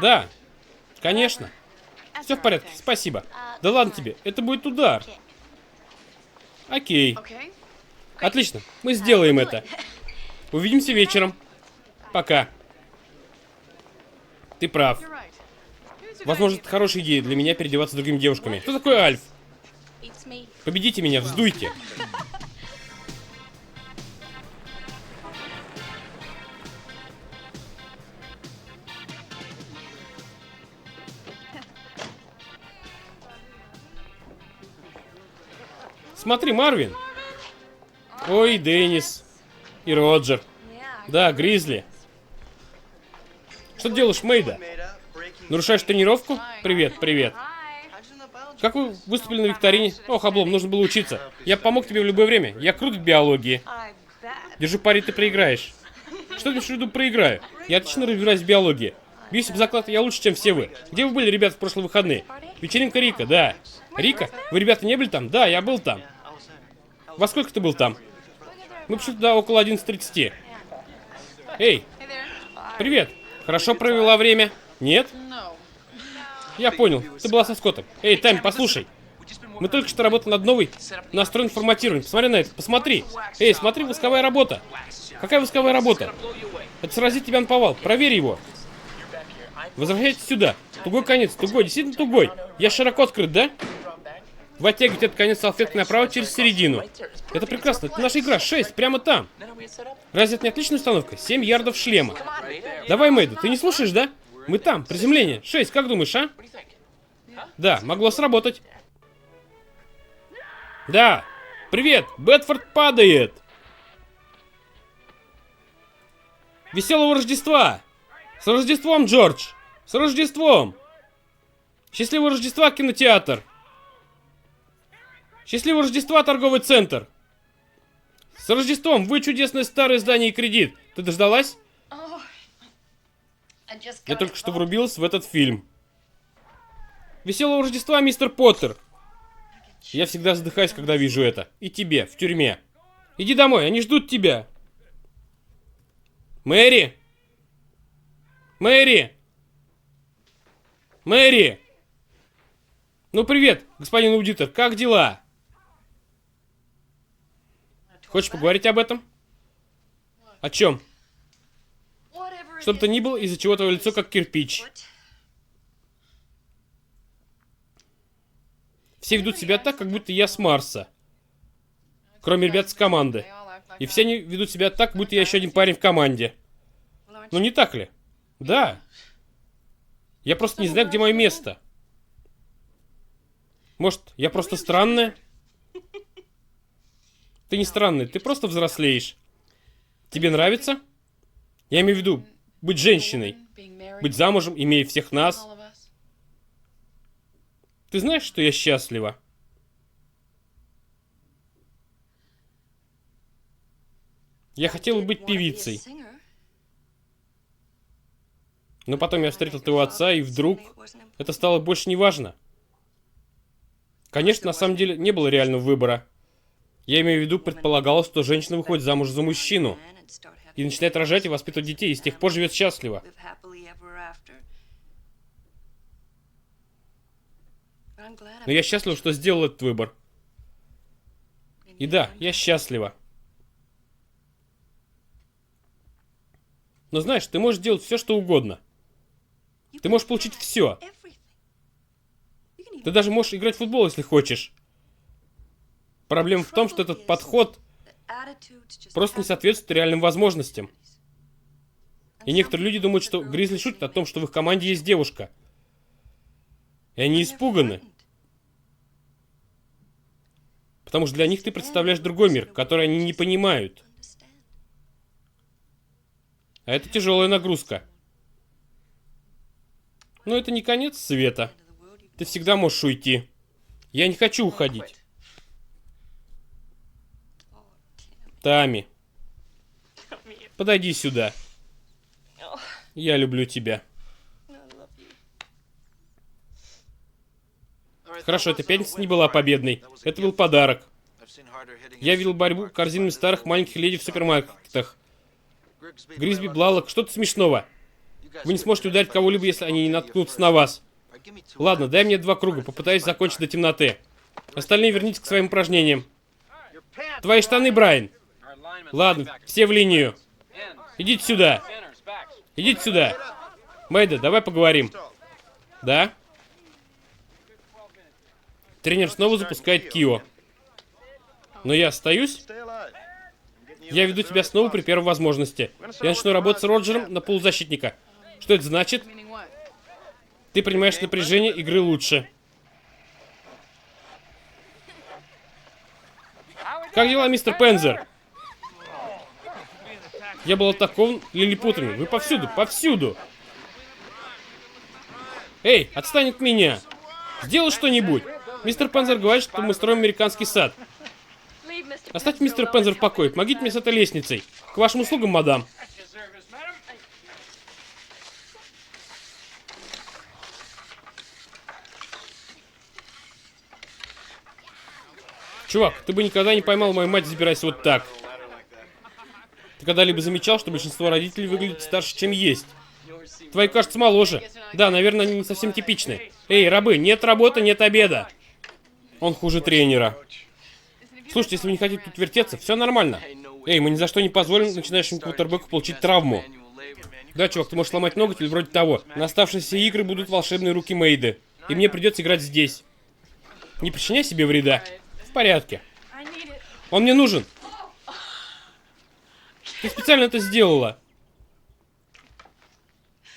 Speaker 1: Да, конечно. Все в порядке, спасибо. Да ладно тебе, это будет удар. Окей. Отлично, мы сделаем это. Увидимся вечером. Пока. Ты прав. Возможно, это хорошая идея для меня переодеваться с другими девушками. Кто такой Альф? Победите меня, вздуйте. Смотри, Марвин. Ой, Деннис. И Роджер. Да, Гризли. Что ты делаешь, Мэйда? Нарушаешь тренировку? Привет, привет. Как вы выступили на викторине? Ох, облом, нужно было учиться. Я помог тебе в любое время. Я крут в биологии. Держу пари, ты проиграешь. Что ты имеешь в виду проиграю? Я отлично разбираюсь в биологии. Бьюсь об заклад, я лучше, чем все вы. Где вы были, ребята, в прошлые выходные? Вечеринка Рика, да. Рика? Вы, ребята, не были там? Да, я был там. Во сколько ты был там? Мы пришли туда около 11:30. Эй, привет. Хорошо провела время? Нет? Я понял. Ты была со Скоттом. Эй, Тайм, послушай. Мы только что работали над новой настроенной форматированием. Посмотри на это, посмотри. Эй, смотри, восковая работа. Какая восковая работа? Это сразит тебя на повал. Проверь его. Возвращайтесь сюда. Тугой конец, тугой, действительно тугой. Я широко открыт, да? Вы оттягиваете этот конец салфетки направо через середину. Это прекрасно. Это наша игра. 6, прямо там. Разве это не отличная установка? 7 ярдов шлема. Давай, Мэйда, ты не слушаешь, да? Мы там, приземление. 6, как думаешь, а? Да, могло сработать. Да. Привет, Бетфорд падает. Веселого Рождества. С Рождеством, Джордж. С Рождеством. Счастливого Рождества, кинотеатр. Счастливого Рождества, торговый центр. С Рождеством, вы чудесное старое здание и кредит. Ты дождалась? Я только что врубилась в этот фильм. Веселого Рождества, мистер Поттер. Я всегда задыхаюсь, когда вижу это. И тебе, в тюрьме. Иди домой, они ждут тебя. Мэри! Мэри! Мэри! Ну, привет, господин аудитор, как дела? Хочешь поговорить об этом? О чем? Что бы то ни было, из-за чего твое лицо как кирпич. Все ведут себя так, как будто я с Марса. Кроме ребят с команды. И все они ведут себя так, будто я еще один парень в команде. Ну не так ли? Да. Я просто не знаю, где мое место. Может, я просто странная? Ты не странная, ты просто взрослеешь. Тебе нравится? Я имею в виду, быть женщиной. Быть замужем, имея всех нас. Ты знаешь, что я счастлива? Я хотела быть певицей. Но потом я встретил твоего отца, и вдруг это стало больше не важно. Конечно, на самом деле не было реального выбора. Я имею в виду, предполагалось, что женщина выходит замуж за мужчину и начинает рожать и воспитывать детей, и с тех пор живет счастливо. Но я счастлива, что сделал этот выбор. И да, я счастлива. Но знаешь, ты можешь делать все, что угодно. Ты можешь получить все. Ты даже можешь играть в футбол, если хочешь. Проблема в том, что этот подход просто не соответствует реальным возможностям. И некоторые люди думают, что Гризли шутит о том, что в их команде есть девушка. И они испуганы. Потому что для них ты представляешь другой мир, который они не понимают. А это тяжелая нагрузка. Но это не конец света. Ты всегда можешь уйти. Я не хочу уходить. Тами, подойди сюда. Я люблю тебя. Хорошо, эта пятница не была победной. Это был подарок. Я видел борьбу корзинами старых маленьких леди в супермаркетах. Гризби, Блалок, что-то смешного. Вы не сможете ударить кого-либо, если они не наткнутся на вас. Ладно, дай мне 2 круга, попытаюсь закончить до темноты. Остальные вернитесь к своим упражнениям. Твои штаны, Брайан. Ладно, все в линию. Идите сюда. Идите сюда. Мэйда, давай поговорим. Да? Тренер снова запускает Кио. Но я остаюсь? Я веду тебя снова при первой возможности. Я начну работать с Роджером на полузащитника. Что это значит? Ты принимаешь напряжение игры лучше. Как дела, мистер Пензер? Я был атакован лилипутами. Вы повсюду, повсюду. Эй, отстань от меня. Сделай что-нибудь. Мистер Пензер говорит, что мы строим американский сад. Оставьте мистера Пензер в покое. Помогите мне с этой лестницей. К вашим услугам, мадам. Чувак, ты бы никогда не поймал мою мать, забираясь вот так. Ты когда-либо замечал, что большинство родителей выглядят старше, чем есть? Твои, кажется, моложе. Да, наверное, они не совсем типичны. Эй, рабы, нет работы, нет обеда. Он хуже тренера. Слушайте, если вы не хотите тут вертеться, все нормально. Эй, мы ни за что не позволим начинающему квотербеку получить травму. Да, чувак, ты можешь сломать ноготь или вроде того. На оставшиеся игры будут волшебные руки Мэйды. И мне придется играть здесь. Не причиняй себе вреда. В порядке. Он мне нужен. Ты специально это сделала.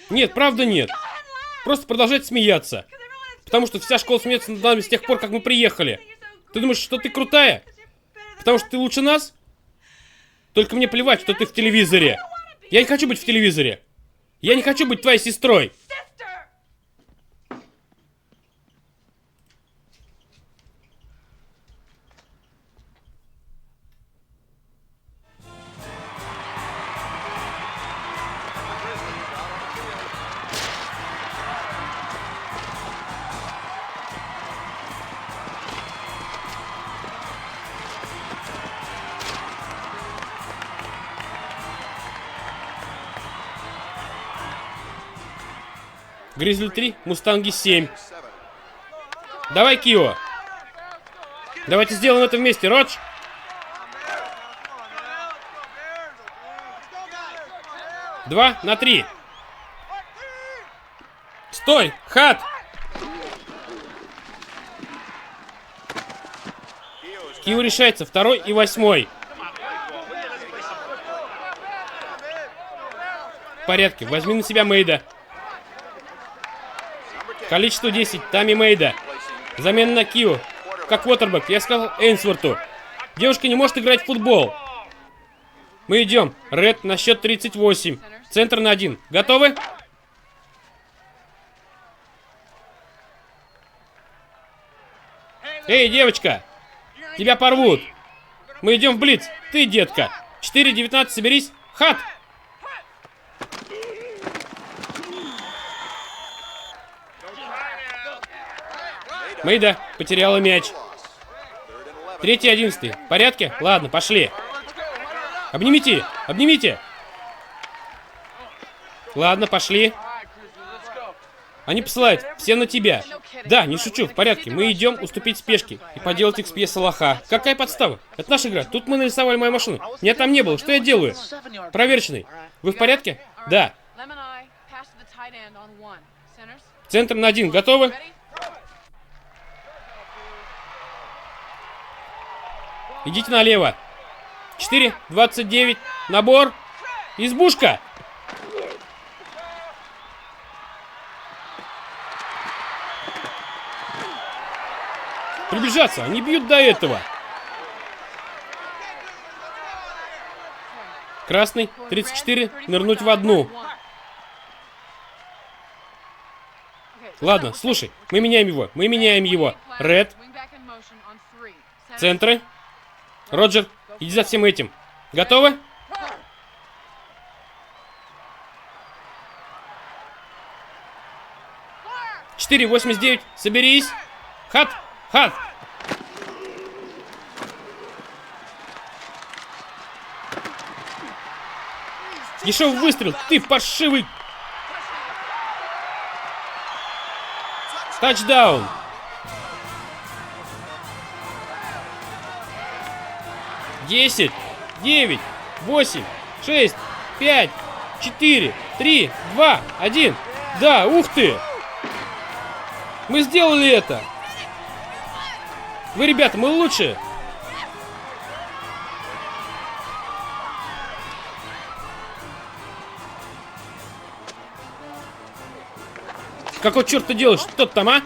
Speaker 1: Нет, правда нет. Просто продолжать смеяться. Потому что вся школа смеется над нами с тех пор, как мы приехали. Ты думаешь, что ты крутая? Потому что ты лучше нас? Только мне плевать, что ты в телевизоре. Я не хочу быть в телевизоре. Я не хочу быть твоей сестрой. Гризли 3, Мустанги 7. Давай, Кио. Давайте сделаем это вместе, Родж. Два на 3. Стой, Хат. Кио решается. 2 и 8. В порядке. Возьми на себя Мейда. Количество 10. Тами Мейда. Замена на Кио. Как квотербэк. Я сказал Эйнсворту. Девушка не может играть в футбол. Мы идем. Ред на счет 38. Центр на 1. Готовы? Эй, девочка! Тебя порвут. Мы идем в блиц. Ты, детка. 4-19, соберись. Хат! Мейда потеряла мяч. 3-11. В порядке? Ладно, пошли. Обнимите! Обнимите! Ладно, пошли. Они посылают. Все на тебя. Да, не шучу, в порядке. Мы идем уступить спешке и поделать XP Салаха. Какая подстава? Это наша игра. Тут мы нарисовали мою машину. Меня там не было. Что я делаю? Проверочный. Вы в порядке? Да. Центр на 1. Готовы? Идите налево. 4-29. Набор. Избушка. Приближаться. Они бьют до этого. Красный. 34. Нырнуть в одну. Ладно, слушай. Мы меняем его. Мы меняем его. Ред. Центры. Роджер, иди за всем этим. Готовы? Четыре, 89. Соберись. Хат, хат. Дешевый выстрел. Ты паршивый. Тачдаун. 10, 9, 8, 6, 5, 4, 3, 2, 1. Да, ух ты! Мы сделали это! Вы, ребята, мы лучшие! Какого черта ты делаешь? Что ты там, а?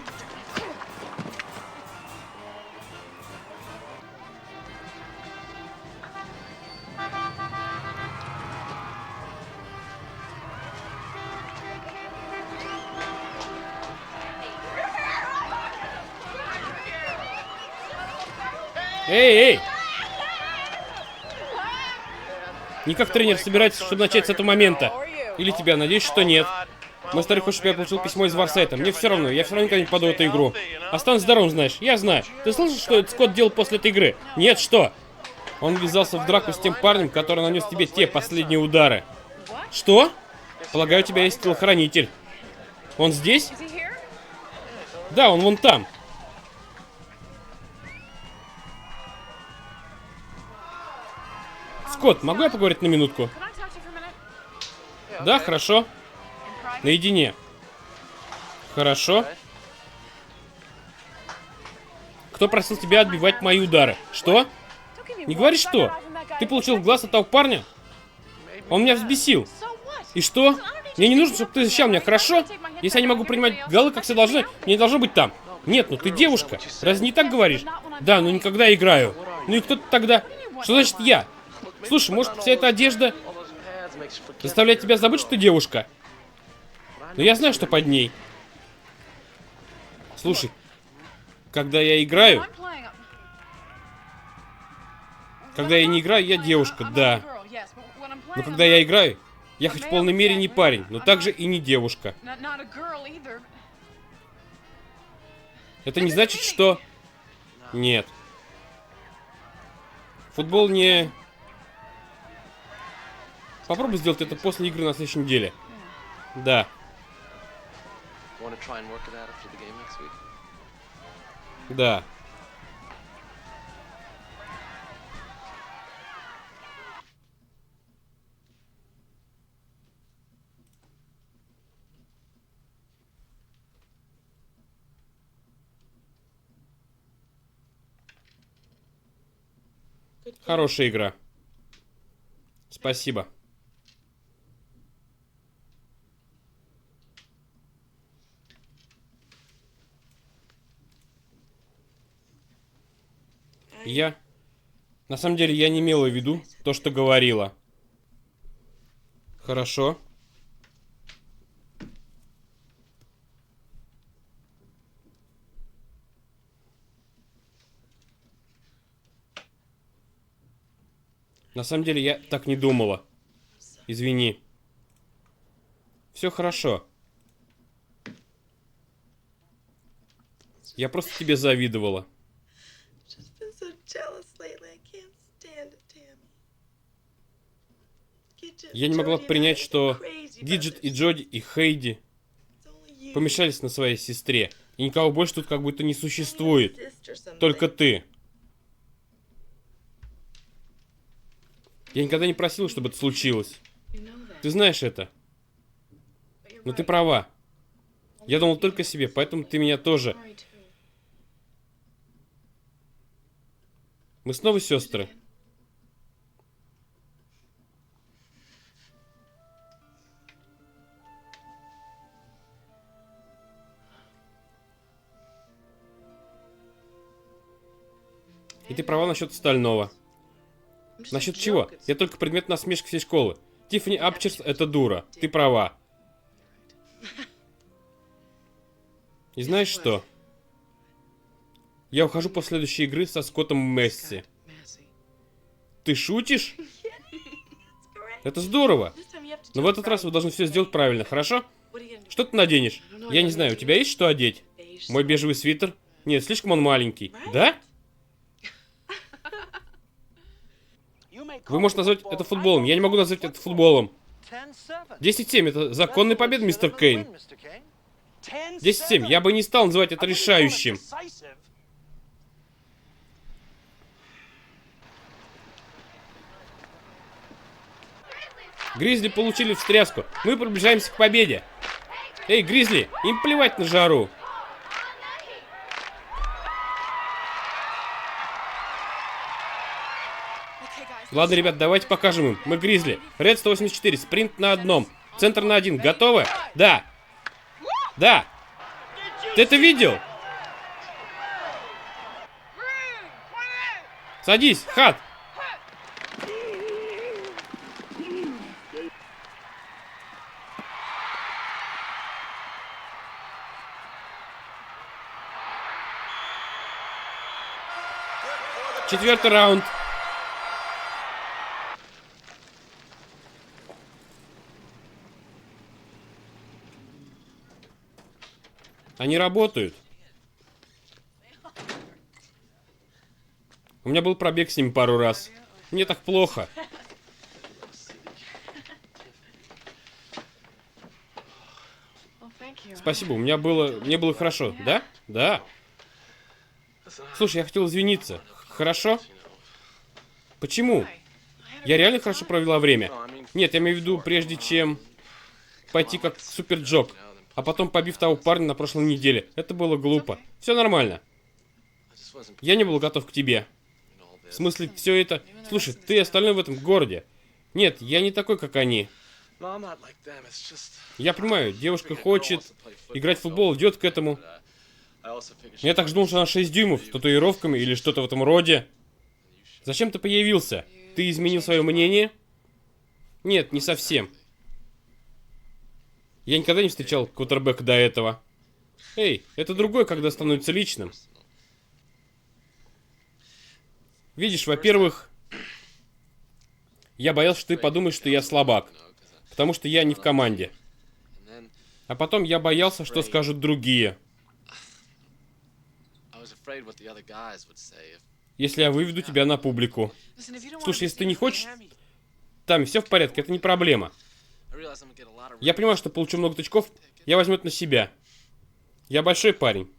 Speaker 1: Эй, эй! Не как тренер собирается, чтобы начать с этого момента. Или тебя, надеюсь, что нет. Мой старый хочет, чтобы я получил письмо из Варсайта. Мне все равно, я все равно никогда не попаду в эту игру. Останусь здоровым, знаешь. Я знаю. Ты слышал, что этот Скотт делал после этой игры? Нет, что? Он ввязался в драку с тем парнем, который нанес тебе те последние удары. Что? Полагаю, у тебя есть телохранитель. Он здесь? Да, он вон там. Скотт, могу я поговорить на минутку? Да, хорошо. Наедине. Хорошо. Кто просил тебя отбивать мои удары? Что? Не говори что? Ты получил в глаз от того парня? Он меня взбесил. И что? Мне не нужно, чтобы ты защищал меня, хорошо? Если я не могу принимать голы, как все должны, мне не должно быть там. Нет, ну ты девушка. Разве не так говоришь? Да, но никогда играю. Ну и кто ты тогда? Что значит я? Слушай, может, вся эта одежда заставляет тебя забыть, что ты девушка? Но я знаю, что под ней. Слушай, когда я играю... Когда я не играю, я девушка, да. Но когда я играю, я хоть в полной мере не парень, но также и не девушка. Это не значит, что... Нет. Футбол не... Попробуй сделать это после игры на следующей неделе. Да. Да. Хорошая игра. Спасибо. На самом деле, я не имела в виду то, что говорила. Хорошо. На самом деле, я так не думала. Извини. Все хорошо. Я просто тебе завидовала. Я не могла принять, что Гиджет и Джоди и Хейди помешались на своей сестре. И никого больше тут как будто не существует. Только ты. Я никогда не просила, чтобы это случилось. Ты знаешь это. Но ты права. Я думал только о себе, поэтому ты меня тоже. Мы снова сестры. И ты права насчет остального. Насчет чего? Я только предмет насмешки всей школы. Тиффани Апчерс — это дура. Ты права. И знаешь что? Я ухожу после следующей игры со Скоттом Месси. Ты шутишь? Это здорово. Но в этот раз вы должны все сделать правильно, хорошо? Что ты наденешь? Я не знаю, у тебя есть что одеть? Мой бежевый свитер? Нет, слишком он маленький. Да? Вы можете назвать это футболом. Я не могу назвать это футболом. 10-7 — это законная победа, мистер Кейн. 10-7. Я бы не стал называть это решающим. Гризли получили встряску. Мы приближаемся к победе. Эй, Гризли, им плевать на жару. Ладно, ребят, давайте покажем им. Мы Гризли. Ред 184, спринт на одном. Центр на один. Готовы? Да. Да. Ты это видел? Садись, Хат. Четвертый раунд. Они работают. У меня был пробег с ними пару раз. Мне так плохо. Спасибо, мне было хорошо. Да? Да. Слушай, я хотел извиниться. Хорошо? Почему? Я реально хорошо провела время. Нет, я имею в виду, прежде чем пойти как Супер Джок, а потом побив того парня на прошлой неделе. Это было глупо. Все нормально. Я не был готов к тебе. В смысле, все это... Слушай, ты остальной в этом городе. Нет, я не такой, как они. Я понимаю, девушка хочет играть в футбол, идет к этому. Я так ждал, что она 6 дюймов с татуировками или что-то в этом роде. Зачем ты появился? Ты изменил свое мнение? Нет, не совсем. Я никогда не встречал квотербека до этого. Эй, это другое, когда становится личным. Видишь, во-первых, я боялся, что ты подумаешь, что я слабак. Потому что я не в команде. А потом я боялся, что скажут другие. Если я выведу тебя на публику. Слушай, если ты не хочешь... Там все в порядке, это не проблема. Я понимаю, что получу много тычков, я возьму это на себя. Я большой парень.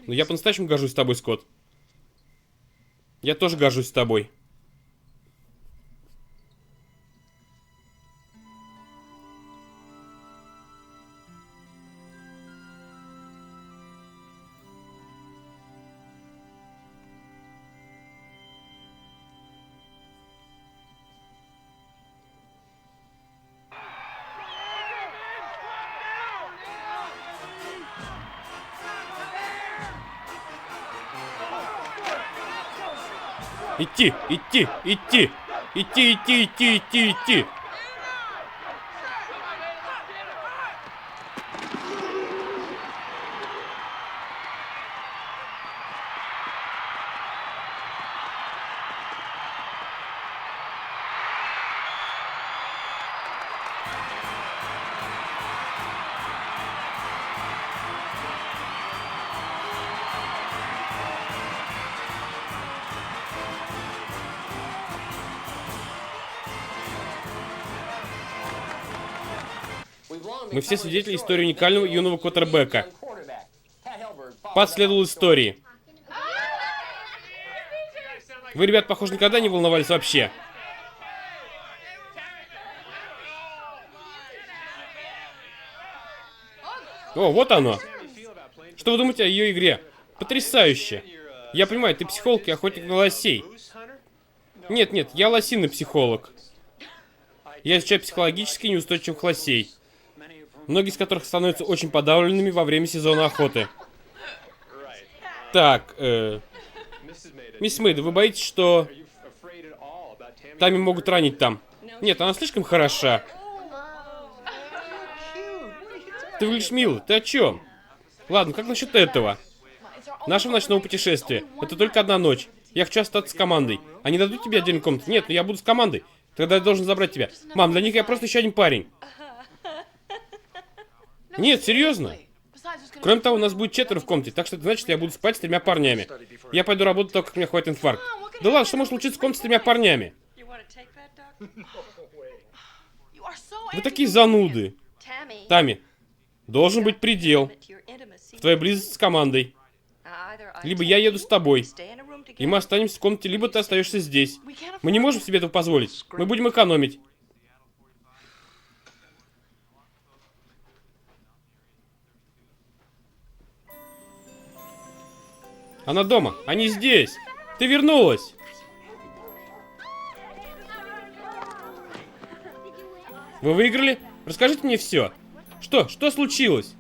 Speaker 1: Но я по-настоящему горжусь тобой, Скотт. Я тоже горжусь тобой. Идти, идти, идти. Идти, идти, идти, идти, идти. Мы все свидетели истории уникального юного квотербека. Пат следовал истории. Вы, ребят, похоже, никогда не волновались вообще. О, вот оно. Что вы думаете о ее игре? Потрясающе. Я понимаю, ты психолог и охотник на лосей. Нет, нет, я лосиный психолог. Я изучаю психологически неустойчивых лосей, многие из которых становятся очень подавленными во время сезона охоты. Так, мисс Мэйда, вы боитесь, что Тами могут ранить там? Нет, она слишком хороша. Ты выглядишь мило, ты о чем? Ладно, как насчет этого? Нашего ночного путешествия. Это только одна ночь. Я хочу остаться с командой. Они дадут тебе отдельную комнату? Нет, но я буду с командой. Тогда я должен забрать тебя. Мам, для них я просто еще один парень. Нет, серьезно? Кроме того, у нас будет 4 в комнате, так что это значит, что я буду спать с 3 парнями. Я пойду работать только, как мне хватит инфаркт. Да ладно, что может случиться в комнате с 3 парнями? Вы такие зануды. Тами, должен быть предел в твоей близости с командой. Либо я еду с тобой, и мы останемся в комнате, либо ты остаешься здесь. Мы не можем себе этого позволить. Мы будем экономить. Она дома. Они здесь. Ты вернулась. Вы выиграли? Расскажите мне все. Что? Что случилось?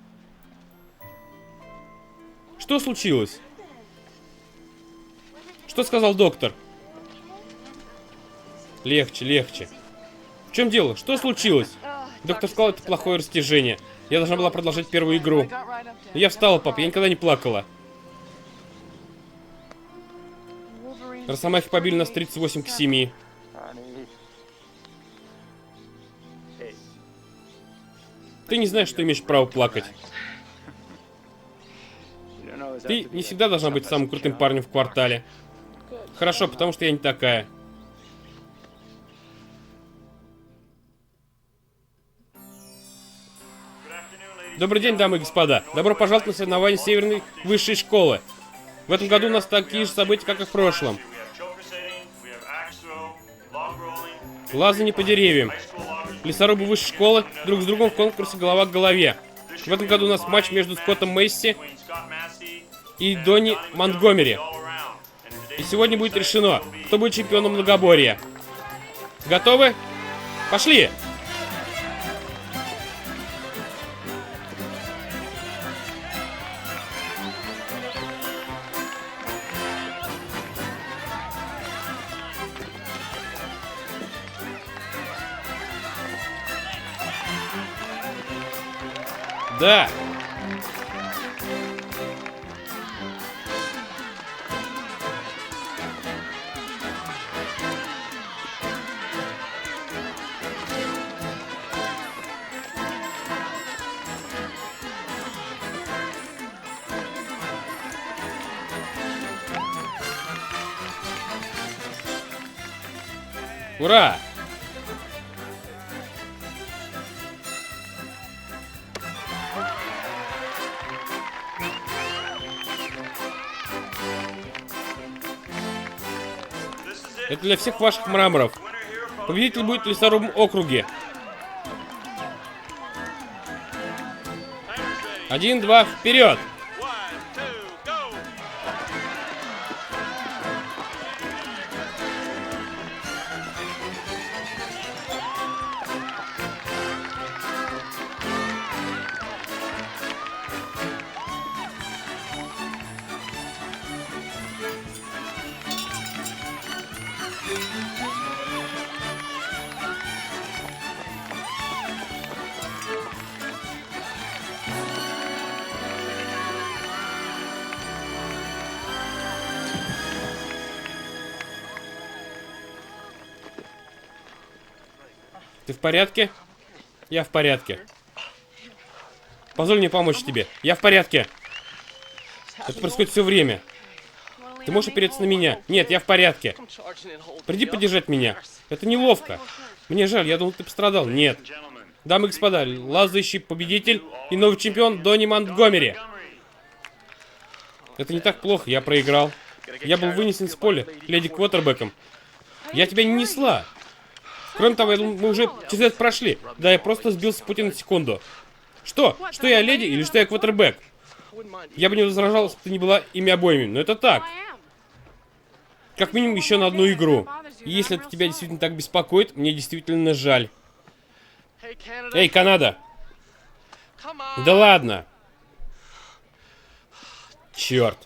Speaker 1: Что случилось? Что сказал доктор? Легче, легче. В чем дело? Что случилось? Доктор сказал, это плохое растяжение. Я должна была продолжать первую игру. Но я встала, папа, я никогда не плакала. Росомахи побили нас 38-7. Ты не знаешь, что имеешь право плакать. Ты не всегда должна быть самым крутым парнем в квартале. Хорошо, потому что я не такая. Добрый день, дамы и господа. Добро пожаловать на соревнования Северной высшей школы. В этом году у нас такие же события, как и в прошлом. Лазание по деревьям. Лесорубы высшей школы друг с другом в конкурсе голова к голове. В этом году у нас матч между Скоттом Месси и Донни Монтгомери. И сегодня будет решено, кто будет чемпионом многоборья. Готовы? Пошли! Да! Ура! Это для всех ваших мраморов. Победитель будет в лесорубном округе. 1, 2, вперед! Ты в порядке? Я в порядке. Позволь мне помочь тебе. Я в порядке. Это происходит все время. Ты можешь опереться на меня? Нет, я в порядке. Приди поддержать меня. Это неловко. Мне жаль, я думал, ты пострадал. Нет. Дамы и господа, лазающий победитель и новый чемпион Донни Монтгомери. Это не так плохо, я проиграл. Я был вынесен с поля леди квотербеком. Я тебя не несла. Кроме того, я думал, мы уже через это прошли. Да, я просто сбился с пути на секунду. Что? Что я леди или что я квотербек? Я бы не возражал, если бы ты не была ими обоими, но это так. Как минимум еще на одну игру. И если это тебя действительно так беспокоит, мне действительно жаль. Эй, Канада! Да ладно! Черт.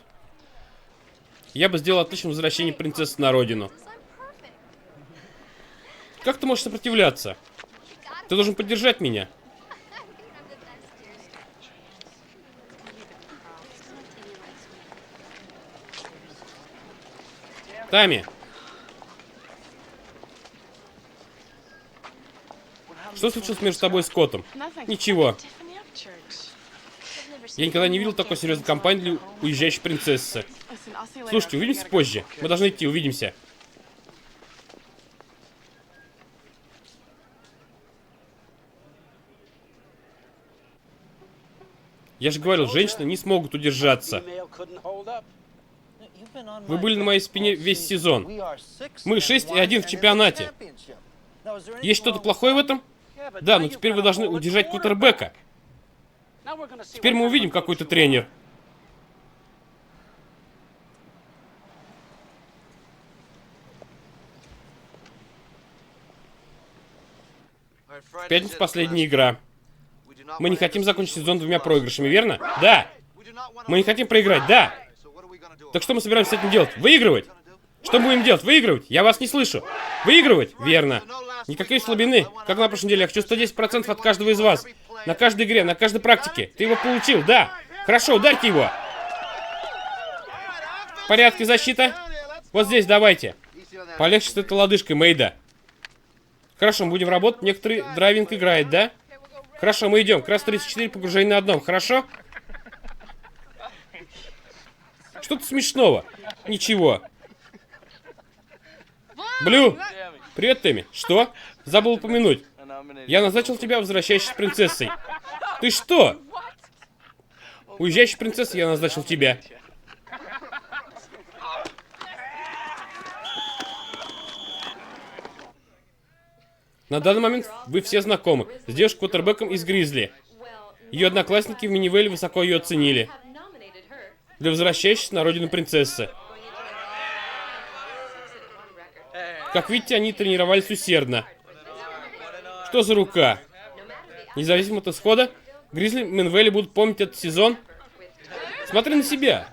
Speaker 1: Я бы сделал отличное возвращение принцессы на родину. Как ты можешь сопротивляться? Ты должен поддержать меня. Тами. Что случилось между тобой и Скоттом? Ничего. Я никогда не видел такой серьезной компании для уезжающей принцессы. Слушайте, увидимся позже. Мы должны идти, увидимся. Я же говорил, женщины не смогут удержаться. Вы были на моей спине весь сезон. Мы 6-1 в чемпионате. Есть что-то плохое в этом? Да, но теперь вы должны удержать квотербека. Теперь мы увидим, какой ты тренер. В пятницу последняя игра. Мы не хотим закончить сезон двумя проигрышами, верно? Да. Мы не хотим проиграть, да. Так что мы собираемся с этим делать? Выигрывать? Что мы будем делать? Выигрывать? Я вас не слышу. Выигрывать? Верно. Никакой слабины. Как на прошлой неделе, я хочу 110% от каждого из вас. На каждой игре, на каждой практике. Ты его получил, да. Хорошо, ударьте его. В порядке, защита. Вот здесь давайте. Полегче с этой лодыжкой, Мэйда. Хорошо, мы будем работать. Некоторый драйвинг играет, да? Хорошо, мы идем. Крас 34, погружение на одном. Хорошо? Что-то смешного. Ничего. Блю! Привет, Тэмми. Что? Забыл упомянуть. Я назначил тебя возвращающейся принцессой. Ты что? Уезжающей принцессой я назначил тебя. На данный момент вы все знакомы с девушкой-квотербеком из Гризли. Ее одноклассники в Минивэле высоко ее оценили. Для возвращающейся на родину принцессы. Как видите, они тренировались усердно. Что за рука? Независимо от исхода, Гризли Минивэле будут помнить этот сезон. Смотри на себя.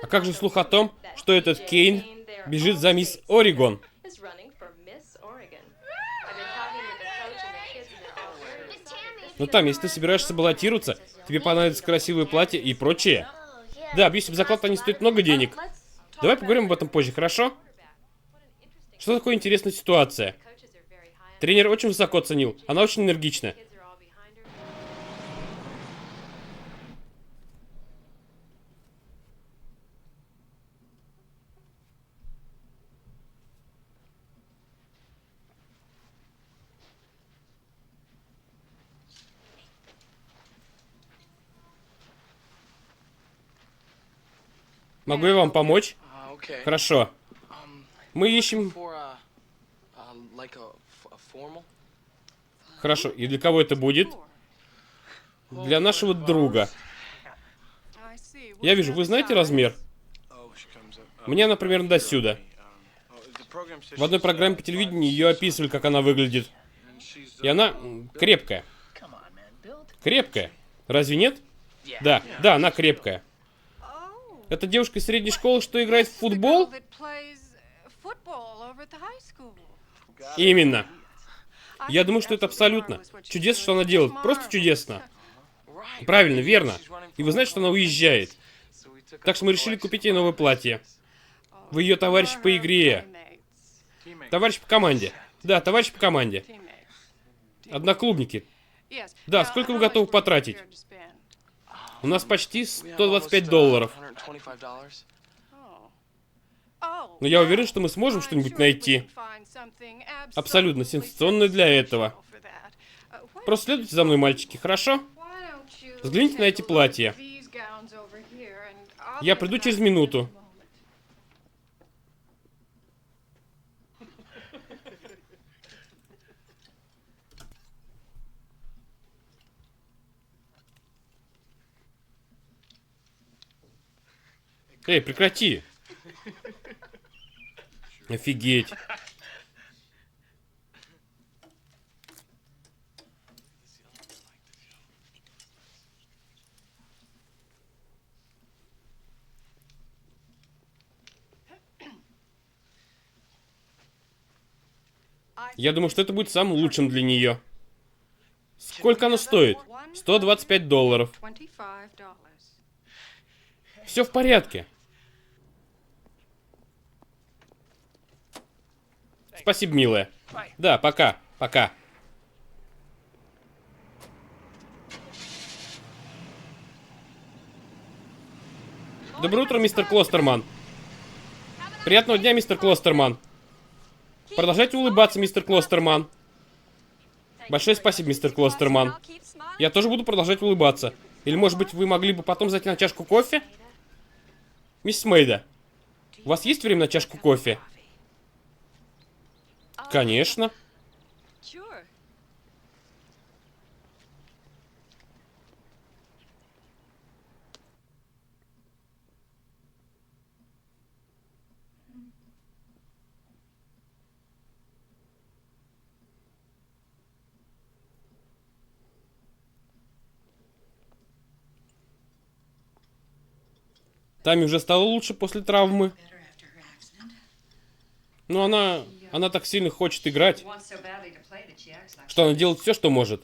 Speaker 1: А как же слух о том, что этот Кейн бежит за мисс Орегон? Ну там, если ты собираешься баллотироваться, тебе понадобится красивое платье и прочее. Да, бьюсь об заклад, они стоят много денег. Давай поговорим об этом позже, хорошо? Что такое интересная ситуация? Тренер очень высоко оценил. Она очень энергична. Могу я вам помочь? Хорошо. Мы ищем... Хорошо, и для кого это будет? Для нашего друга. Я вижу, вы знаете размер? Мне она примерно до сюда. В одной программе по телевидению ее описывали, как она выглядит. И она крепкая. Крепкая. Разве нет? Да, да, она крепкая. Это девушка из средней школы, что играет в футбол? Именно. Я думаю, что это абсолютно чудесно, что она делает. Просто чудесно. Правильно, верно. И вы знаете, что она уезжает. Так что мы решили купить ей новое платье. Вы ее товарищ по игре. Товарищ по команде. Да, товарищ по команде. Одноклубники. Да, сколько вы готовы потратить? У нас почти $125. Но я уверен, что мы сможем что-нибудь найти. Абсолютно сенсационное для этого. Просто следуйте за мной, мальчики, хорошо? Взгляните на эти платья. Я приду через минуту. Эй, прекрати. Офигеть. Я думаю, что это будет самым лучшим для нее. Сколько оно стоит? $125. Все в порядке. Спасибо, милая. Да, пока, пока. Доброе утро, мистер Клостерман. Приятного дня, мистер Клостерман. Продолжайте улыбаться, мистер Клостерман. Большое спасибо, мистер Клостерман. Я тоже буду продолжать улыбаться. Или, может быть, вы могли бы потом зайти на чашку кофе? Миссис Мейда, у вас есть время на чашку кофе? Конечно. Тами уже стало лучше после травмы. Но она так сильно хочет играть, что она делает все, что может.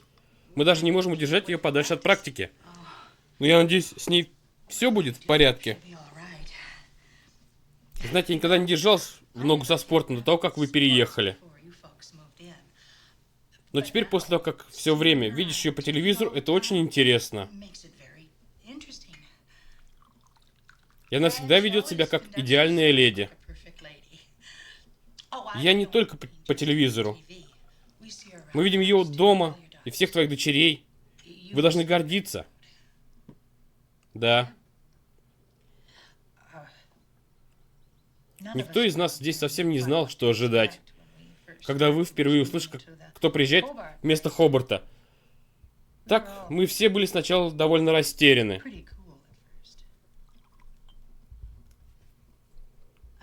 Speaker 1: Мы даже не можем удержать ее подальше от практики. Но я надеюсь, с ней все будет в порядке. Знаете, я никогда не держался в ногу со спортом до того, как вы переехали. Но теперь, после того, как все время видишь ее по телевизору, это очень интересно. И она всегда ведет себя как идеальная леди. Я не только по телевизору. Мы видим ее дома и всех твоих дочерей. Вы должны гордиться. Да. Никто из нас здесь совсем не знал, что ожидать. Когда вы впервые услышали, кто приезжает вместо Хобарта. Так, мы все были сначала довольно растеряны.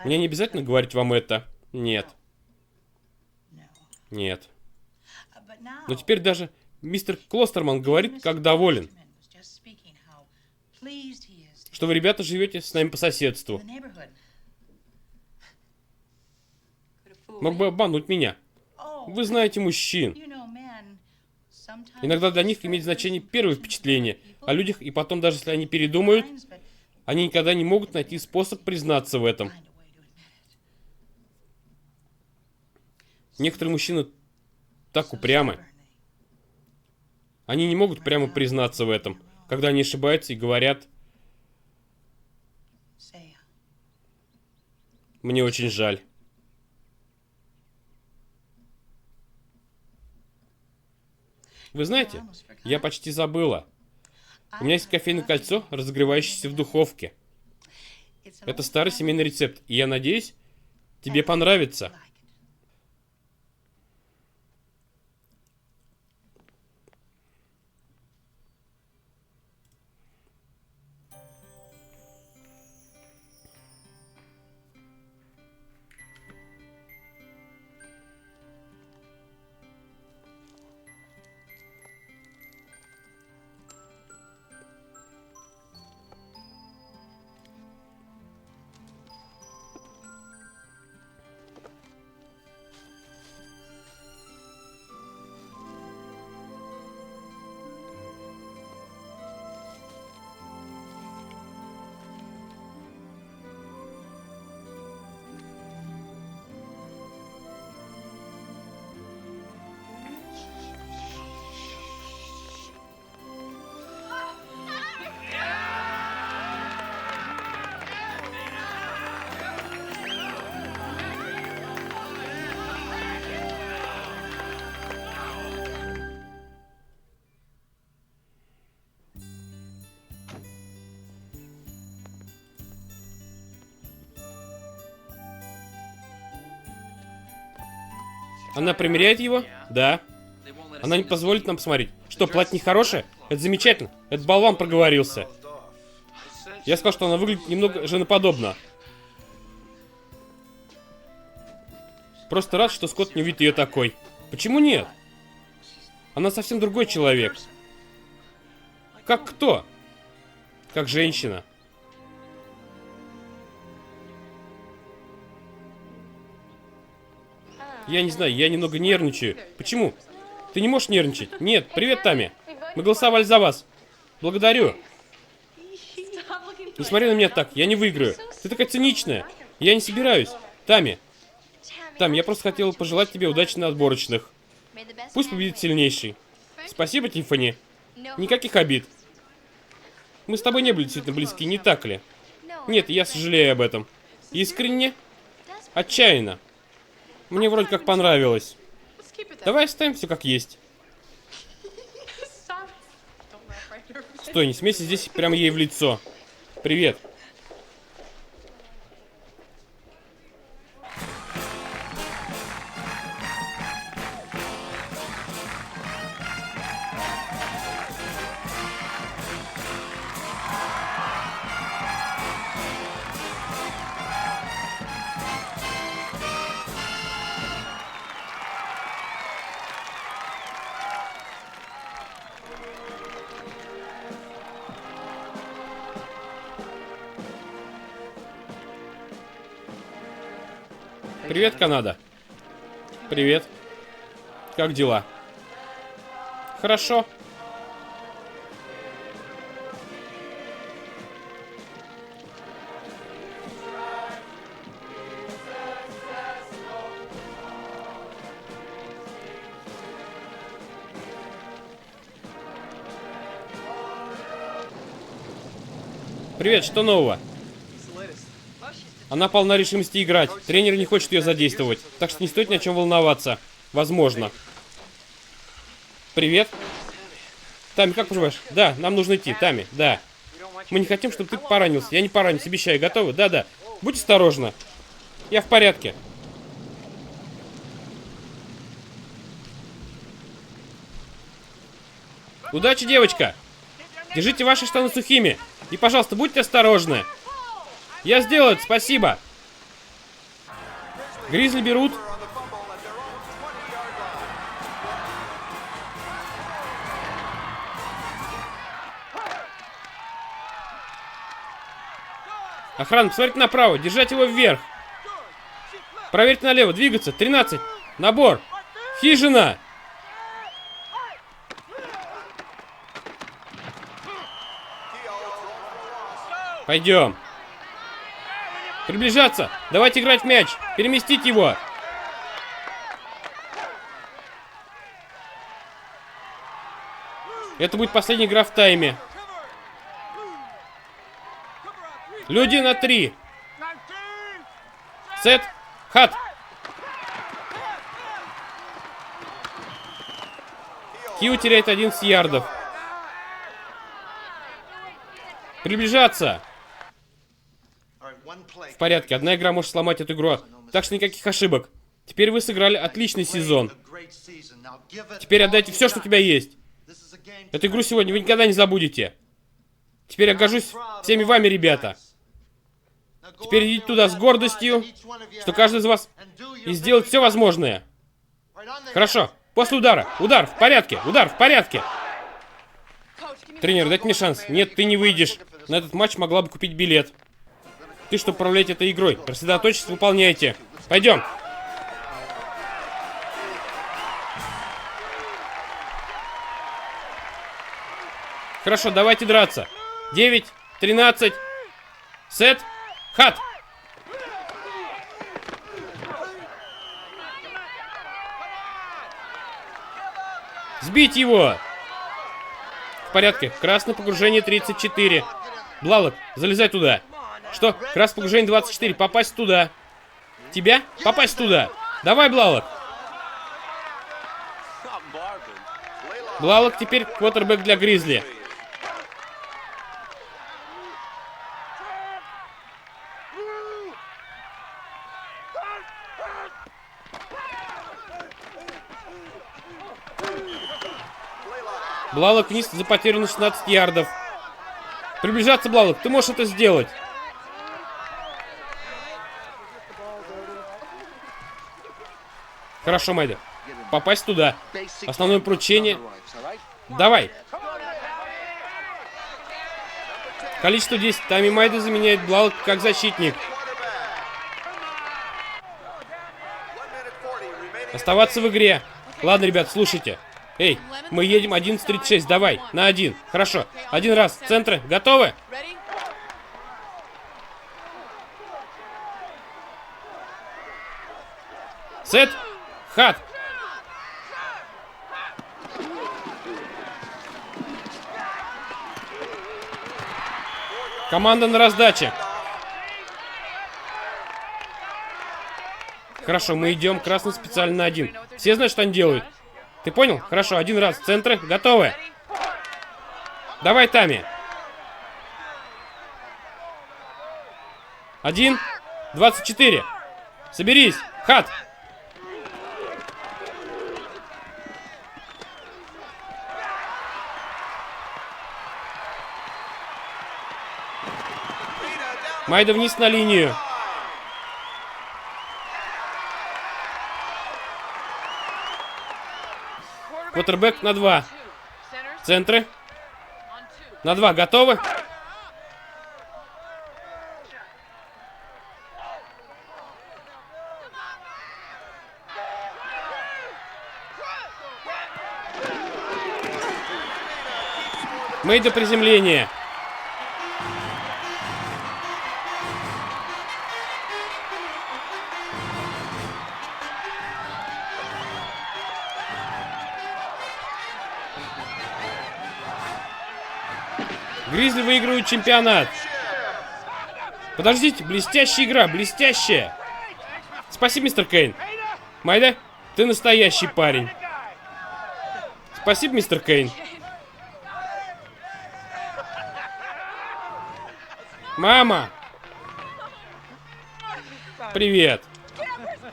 Speaker 1: Мне не обязательно говорить вам это. Нет. Нет. Но теперь даже мистер Клостерман говорит, как доволен, что вы, ребята, живете с нами по соседству. Мог бы обмануть меня. Вы знаете мужчин. Иногда для них имеет значение первое впечатление о людях, и потом, даже если они передумают, они никогда не могут найти способ признаться в этом. Некоторые мужчины так упрямы. Они не могут прямо признаться в этом, когда они ошибаются и говорят: «Мне очень жаль». Вы знаете, я почти забыла. У меня есть кофейное кольцо, разогревающееся в духовке. Это старый семейный рецепт, и я надеюсь, тебе понравится. Она примеряет его? Да. Она не позволит нам посмотреть. Что, платье нехорошее? Это замечательно. Этот болван проговорился. Я сказал, что она выглядит немного женоподобно. Просто рад, что Скотт не увидит ее такой. Почему нет? Она совсем другой человек. Как кто? Как женщина. Я не знаю, я немного нервничаю. Почему? Ты не можешь нервничать. Нет, привет, Тами. Мы голосовали за вас. Благодарю. Не смотри на меня так, я не выиграю. Ты такая циничная. Я не собираюсь. Тами. Тами, я просто хотела пожелать тебе удачи на отборочных. Пусть победит сильнейший. Спасибо, Тиффани. Никаких обид. Мы с тобой не были действительно близки, не так ли? Нет, я сожалею об этом. Искренне? Отчаянно. Мне вроде как понравилось. Давай оставим все как есть. Стой, не смейся здесь прямо ей в лицо. Привет. Привет, Канада. Привет. Как дела? Хорошо. Привет, что нового? Она полна решимости играть. Тренер не хочет ее задействовать, так что не стоит ни о чем волноваться. Возможно. Привет. Тами, как поживаешь? Да, нам нужно идти. Тами, да. Мы не хотим, чтобы ты поранился. Я не поранюсь, обещаю. Готовы? Да-да. Будь осторожна. Я в порядке. Удачи, девочка. Держите ваши штаны сухими. И, пожалуйста, будьте осторожны. Я сделаю это, спасибо. Гризли берут. Охрана, посмотрите направо, держать его вверх. Проверьте налево, двигаться, 13. Набор. Хижина. Пойдем. Приближаться. Давайте играть в мяч. Переместить его. Это будет последняя игра в тайме. Люди на 3. Сет. Хат. Кио теряет 11 ярдов. Приближаться. В порядке, одна игра может сломать эту игру, так что никаких ошибок. Теперь вы сыграли отличный сезон. Теперь отдайте все, что у тебя есть. Эту игру сегодня вы никогда не забудете. Теперь я горжусь всеми вами, ребята. Теперь идите туда с гордостью, что каждый из вас и сделает все возможное. Хорошо, после удара. Удар, в порядке, удар, в порядке. Тренер, дайте мне шанс. Нет, ты не выйдешь. На этот матч могла бы купить билет. Ты что, управлять этой игрой? Сосредоточьтесь, выполняйте. Пойдем. Хорошо, давайте драться. 9, 13. Сет. Хат. Сбить его. В порядке. Красное погружение 34. Блалок, залезай туда. Что? Красное погружение 24. Попасть туда. Тебя? Попасть туда. Давай, Блалок. Блалок теперь квотербэк для Гризли. Блалок вниз за потерю на 16 ярдов. Приближаться, Блалок, ты можешь это сделать. Хорошо, Майда. Попасть туда. Основное поручение. Давай. Количество 10. Тами Майда заменяет Блалок как защитник. Оставаться в игре. Ладно, ребят, слушайте. Эй, мы едем 11:36. Давай, на 1. Хорошо. Один раз. Центры. Готовы? Сет. Хат. Команда на раздаче. Хорошо, мы идем красный специально на 1. Все знают, что они делают? Ты понял? Хорошо, один раз. Центры. Готовы? Давай, Тами. 1, 24. Соберись. Хат. Майда вниз на линию. Квотербэк на 2. Центры. На 2. Готовы? Мэйда приземление. Гризли выигрывают чемпионат. Подождите, блестящая игра, блестящая. Спасибо, мистер Кейн. Майда, ты настоящий парень. Спасибо, мистер Кейн. Мама! Привет.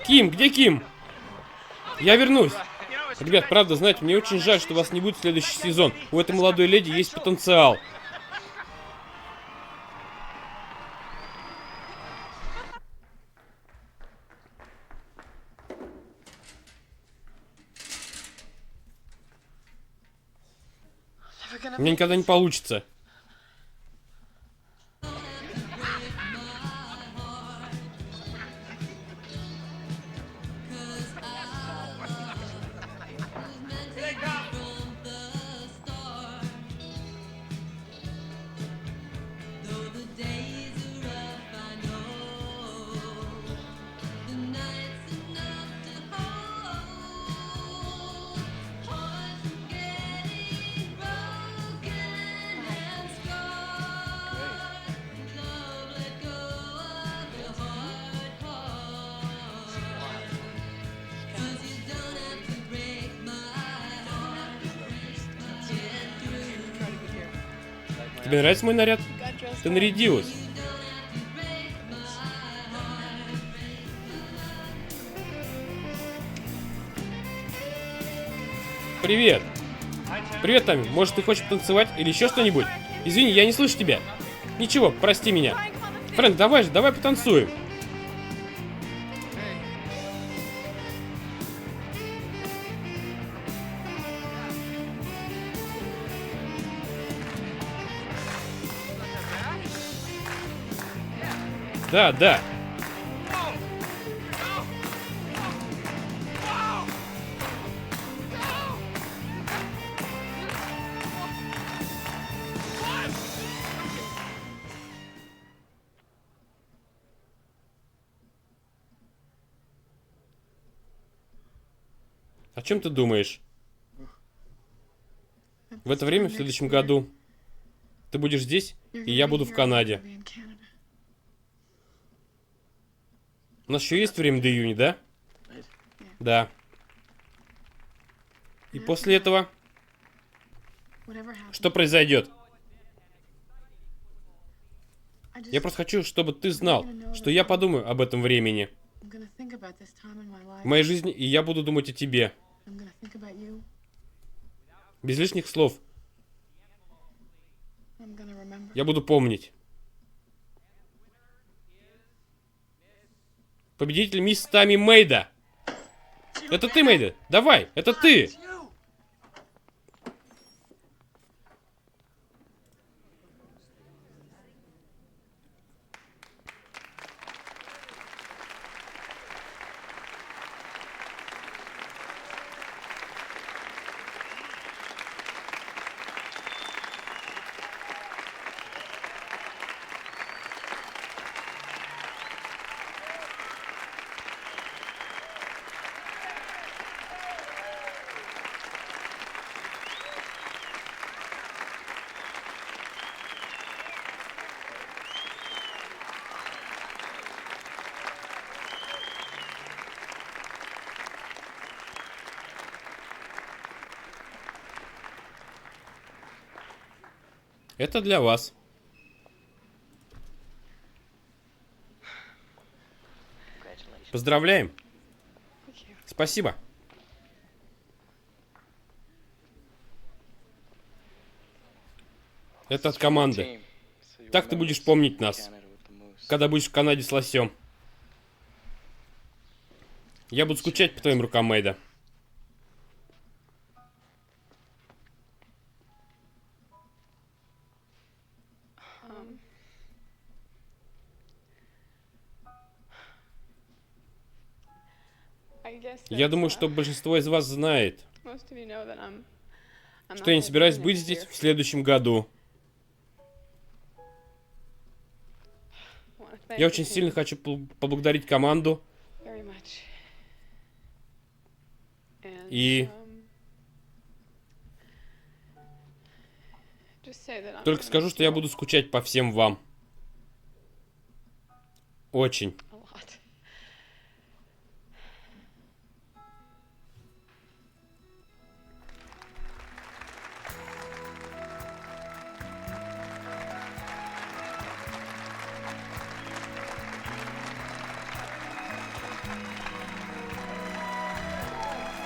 Speaker 1: Ким, где Ким? Я вернусь. Ребят, правда, знаете, мне очень жаль, что вас не будет в следующий сезон. У этой молодой леди есть потенциал. У меня никогда не получится. Тебе нравится мой наряд? Ты нарядилась. Привет. Привет, Тами. Может, ты хочешь танцевать или еще что-нибудь? Извини, я не слышу тебя. Ничего, прости меня. Фрэнк, давай же, давай потанцуем. Да, да. О чем ты думаешь? В это время, в следующем году, ты будешь здесь, и я буду в Канаде. У нас еще есть время до июня, да? Да. И после этого... Что произойдет? Я просто хочу, чтобы ты знал, что я подумаю об этом времени в моей жизни, и я буду думать о тебе. Без лишних слов. Я буду помнить. Победитель мисс Тами Мейда. Это ты, Мейда? Давай, это ты. Это для вас. Поздравляем. Спасибо. Это от команды. Так ты будешь помнить нас, когда будешь в Канаде с лосем. Я буду скучать по твоим рукам, Мейда. Я думаю, что большинство из вас знает, что я не собираюсь быть здесь в следующем году. Я очень сильно хочу поблагодарить команду. И только скажу, что я буду скучать по всем вам. Очень.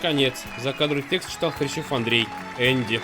Speaker 1: Конец. Закадровый текст читал Хрящев Андрей. Энди.